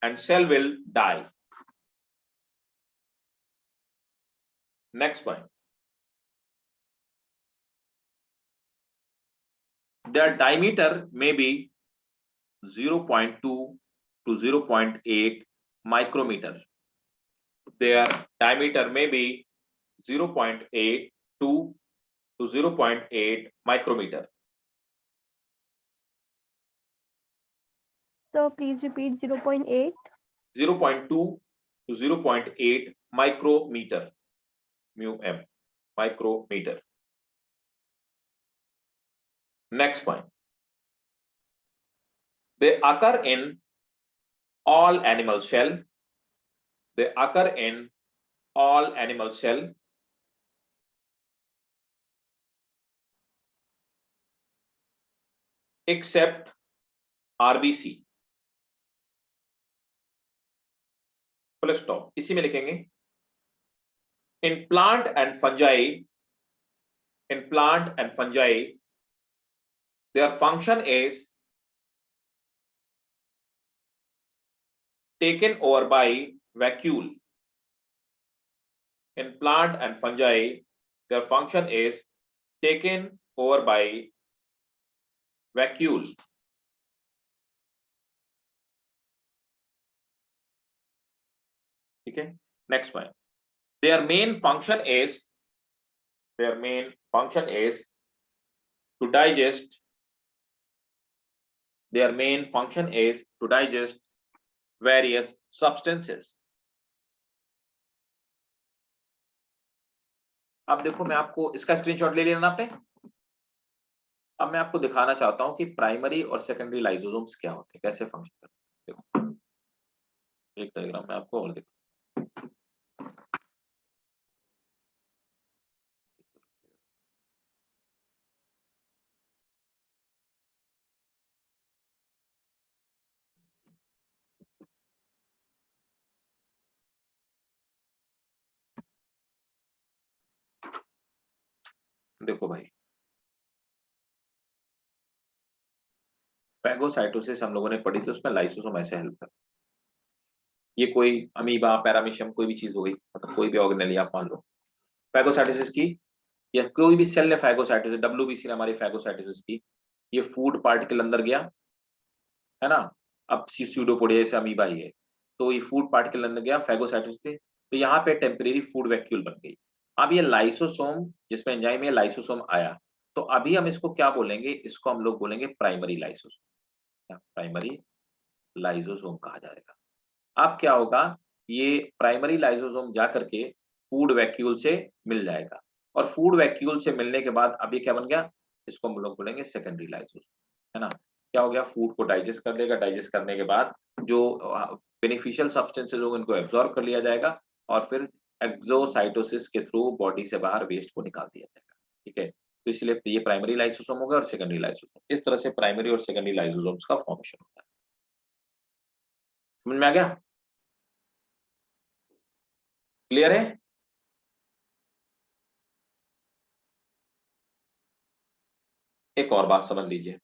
and cell will die. Next point. Their diameter may be 0.2 to 0.8 micrometer. Their diameter may be 0.8 to 0.8 micrometer. So please repeat 0.8. 0.2 to 0.8 micrometer. μm, micrometer. Next point. They occur in all animal cell. They occur in all animal cell except RBC. Full stop. इसी में लिखेंगे in plant and fungi, their function is taken over by vacuole. In plant and fungi, their function is taken over by vacuole. Okay, next one. Their main function is to digest their main function is to digest various substances. अब देखो, मैं आपको इसका screenshot ले लिया ना आपने। अब मैं आपको दिखाना चाहता हूं कि प्राइमरी और सेकेंडरी लाइसोसोम्स क्या होते हैं, कैसे फंक्शन करते हैं। देखो एक डायग्राम में आपको और देखो। देखो भाई, फैगोसाइटोसिस हम लोगों ने पढ़ी थी, उसमें लाइसोसोम ऐसे हेल्प करते हैं। ये कोई अमीबा, पैरामीशियम, कोई भी चीज हो गई, मतलब कोई भी ऑर्गेनेली आप मान लो फैगोसाइटोसिस की, या कोई भी सेल ने फैगोसाइटोसिस, डब्ल्यूबीसी ने हमारी फैगोसाइटोसिस की, ये फूड पार्टिकल अंदर गया, है ना। अब स्यूडोपोडिया से अमीबा ही है, तो ये फूड पार्टिकल अंदर गया फैगोसाइटोसिस से, तो यहाँ पे टेम्परेरी फूड वैक्यूल बन गई। अब ये लाइसोसोम, जिसमें एंजाइम में लाइसोसोम आया, तो अभी हम इसको क्या बोलेंगे, इसको हम लोग बोलेंगे प्राइमरी लाइसोसोम। प्राइमरी लाइसोसोम कहा जाएगा। अब क्या होगा, ये प्राइमरी लाइसोसोम जा करके फूड वैक्यूल से मिल जाएगा, और फूड वैक्यूल से मिलने के बाद अभी क्या बन गया, इसको हम लोग बोलेंगे सेकेंडरी लाइसोसोम, है ना। क्या हो गया, फूड को डाइजेस्ट कर लेगा, डाइजेस्ट करने के बाद जो बेनिफिशियल सब्सटेंसेज होंगे उनको एब्जॉर्ब कर लिया जाएगा, और फिर एक्सोसाइटोसिस के थ्रू बॉडी से बाहर वेस्ट को निकाल दिया जाएगा। ठीक है, तो इसलिए ये प्राइमरी लाइसोसोम होगा और सेकेंडरी लाइसोसोम। इस तरह से प्राइमरी और सेकेंडरी लाइसोसोम्स का फॉर्मेशन होता है। समझ में आ गया, क्लियर है। एक और बात समझ लीजिए,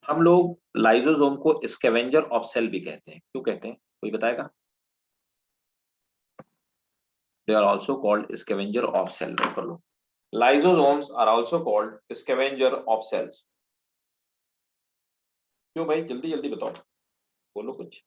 हम लोग लाइसोसोम को स्कैवेंजर ऑफ सेल भी कहते हैं। क्यों कहते हैं, कोई बताएगा। They are also called scavenger of cell. कर लो, lysosomes are also called scavenger of cells. क्यों भाई, जल्दी जल्दी बताओ, बोलो कुछ।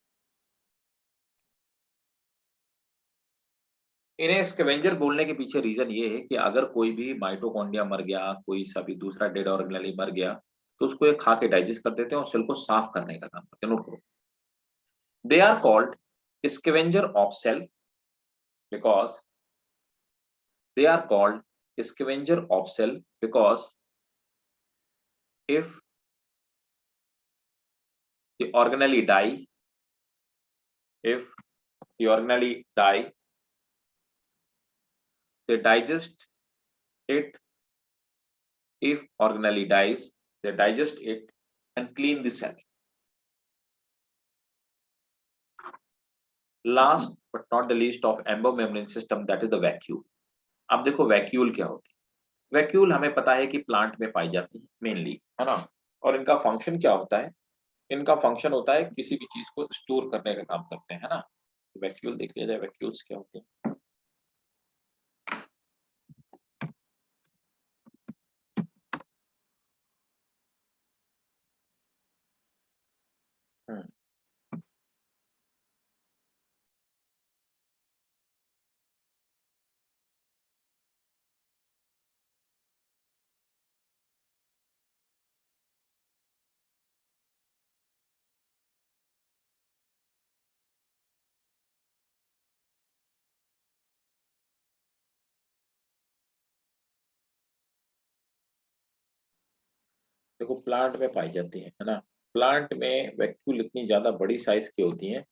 इन्हें स्कैवेंजर बोलने के पीछे रीजन ये है कि अगर कोई भी माइटोकॉन्ड्रिया मर गया, कोई सा भी दूसरा डेड ऑर्गेनेली मर गया, तो उसको ये खा के डाइजेस्ट कर देते हैं और सेल को साफ करने का काम करते हैं। नोट करो, they are called scavenger of cell because they are called scavenger of cell because if the organelle die, they digest it. If organelle dies, they digest it and clean the cell. Last but not the least of endomembrane system, that is the vacuole. अब देखो vacuole क्या होती है। Vacuole हमें पता है कि plant में पाई जाती है मेनली, है ना। और इनका फंक्शन क्या होता है, इनका फंक्शन होता है किसी भी चीज को स्टोर करने का काम करते हैं, है ना। वैक्यूल देख लिया जाए, वैक्यूल्स क्या होते हैं। देखो प्लांट में पाई जाती है ना। प्लांट में वैक्यूल इतनी ज्यादा बड़ी साइज की होती हैं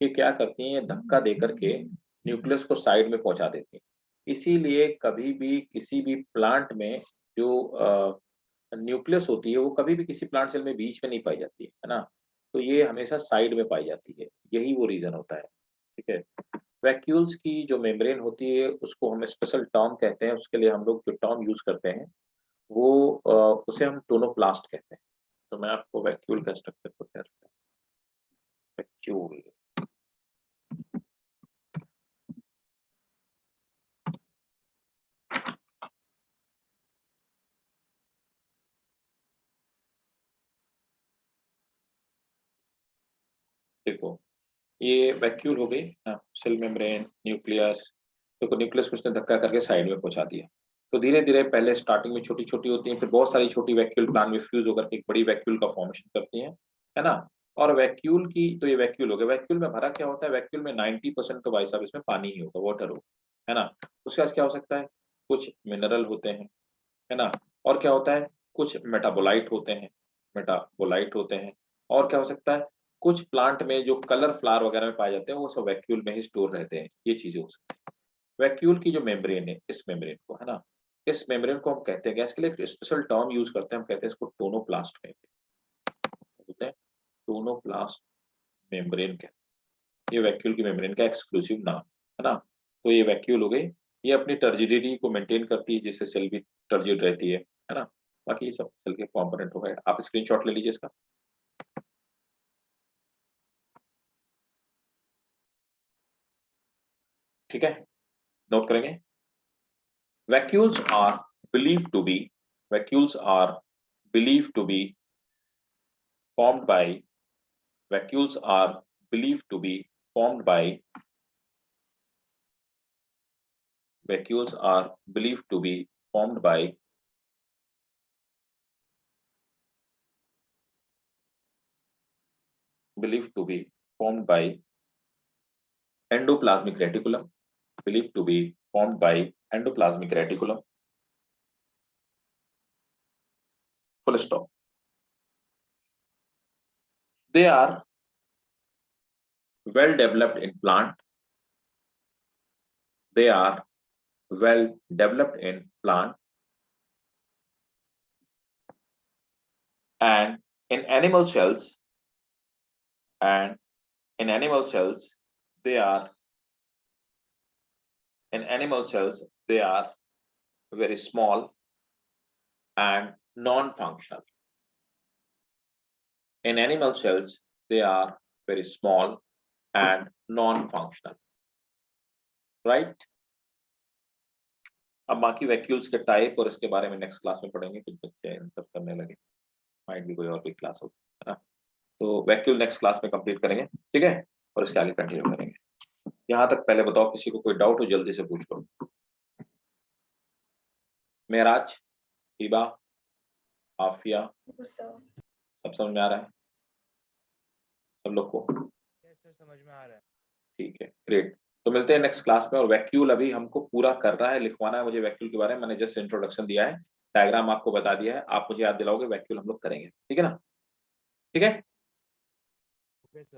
कि क्या करती हैं, धक्का दे करके न्यूक्लियस को साइड में पहुंचा देती हैं। इसीलिए कभी भी किसी भी प्लांट में जो न्यूक्लियस होती है वो कभी भी किसी प्लांट सेल में बीच में नहीं पाई जाती है ना। तो ये हमेशा साइड में पाई जाती है, यही वो रीजन होता है। ठीक है, वैक्यूल्स की जो मेम्ब्रेन होती है उसको हम स्पेशल टर्म कहते हैं। उसके लिए हम लोग जो टर्म यूज करते हैं वो उसे हम टोनोप्लास्ट कहते हैं। तो मैं आपको वैक्यूल का स्ट्रक्चर बताता हूं। वैक्यूल, देखो ये वैक्यूल हो गई, हाँ, सेल मेम्ब्रेन, न्यूक्लियस। देखो न्यूक्लियस को उसने धक्का करके साइड में पहुंचा दिया। तो धीरे धीरे पहले स्टार्टिंग में छोटी छोटी होती हैं, फिर बहुत सारी छोटी वैक्यूल प्लांट में फ्यूज होकर के एक बड़ी वैक्यूल का फॉर्मेशन करती हैं, है ना। और वैक्यूल की, तो ये वैक्यूल हो गया। वैक्यूल में भरा क्या होता है, वैक्यूल में 90% तो भाई साहब इसमें पानी ही होगा, वाटर होगा, है ना। उसके बाद क्या हो सकता है, कुछ मिनरल होते हैं, है ना। और क्या होता है, कुछ मेटाबोलाइट होते हैं, मेटाबोलाइट होते हैं। और क्या हो सकता है, कुछ प्लांट में जो कलर फ्लावर वगैरह में पाए जाते हैं वो सब वैक्यूल में ही स्टोर रहते हैं, ये चीजें हो सकती है। वैक्यूल की जो मेम्ब्रेन है, इस मेम्ब्रेन को, है ना, इस मेम्ब्रेन को हम कहते हैं, इसके लिए एक स्पेशल टर्म यूज करते हैं, हम कहते हैं इसको टोनोप्लास्ट कहते हैं, टोनोप्लास्ट मेम्ब्रेन कहते हैं। ये वैक्यूल की मेम्ब्रेन का एक्सक्लूसिव नाम, है ना। तो ये वैक्यूल हो गई, ये अपनी टर्जिडिटी को मेंटेन करती है, जिससे सेल भी टर्जिड रहती है ना। बाकी ये सब सेल के कंपोनेंट हो गए। आप स्क्रीनशॉट ले लीजिए इसका। ठीक है, नोट करेंगे। Vacuoles are believed to be, vacuoles are believed to be formed by, vacuoles are believed to be formed by, vacuoles are believed to be formed by believed to be formed by endoplasmic reticulum, believed to be formed by endoplasmic reticulum, full stop. They are well developed in plant, they are well developed in plant and in animal cells, and in animal cells they are, in animal cells they are very small and non-functional. In animal cells they are very small and non-functional, right? अब बाकी vacuoles के type और इसके बारे में next class में पढ़ेंगे, कुछ बच्चे इन सब करने लगे, माइट भी कोई और भी क्लास हो, है ना। तो वैक्यूल नेक्स्ट क्लास में कंप्लीट करेंगे, ठीक है, और इसके आगे कंटिन्यू करेंगे। यहाँ तक पहले बताओ, किसी को कोई डाउट हो जल्दी से पूछ लो। मेराज, हिबा, आफिया, सब समझ में आ रहा है सब लोग को? समझ में आ रहा है। ठीक है, ग्रेट। तो मिलते हैं नेक्स्ट क्लास में। और वैक्यूल अभी हमको पूरा कर रहा है, लिखवाना है मुझे वैक्यूल के बारे में। मैंने जस्ट इंट्रोडक्शन दिया है, डायग्राम आपको बता दिया है, आप मुझे याद दिलाओगे, वैक्यूल हम लोग करेंगे, ठीक है ना। ठीक है। Okay sir.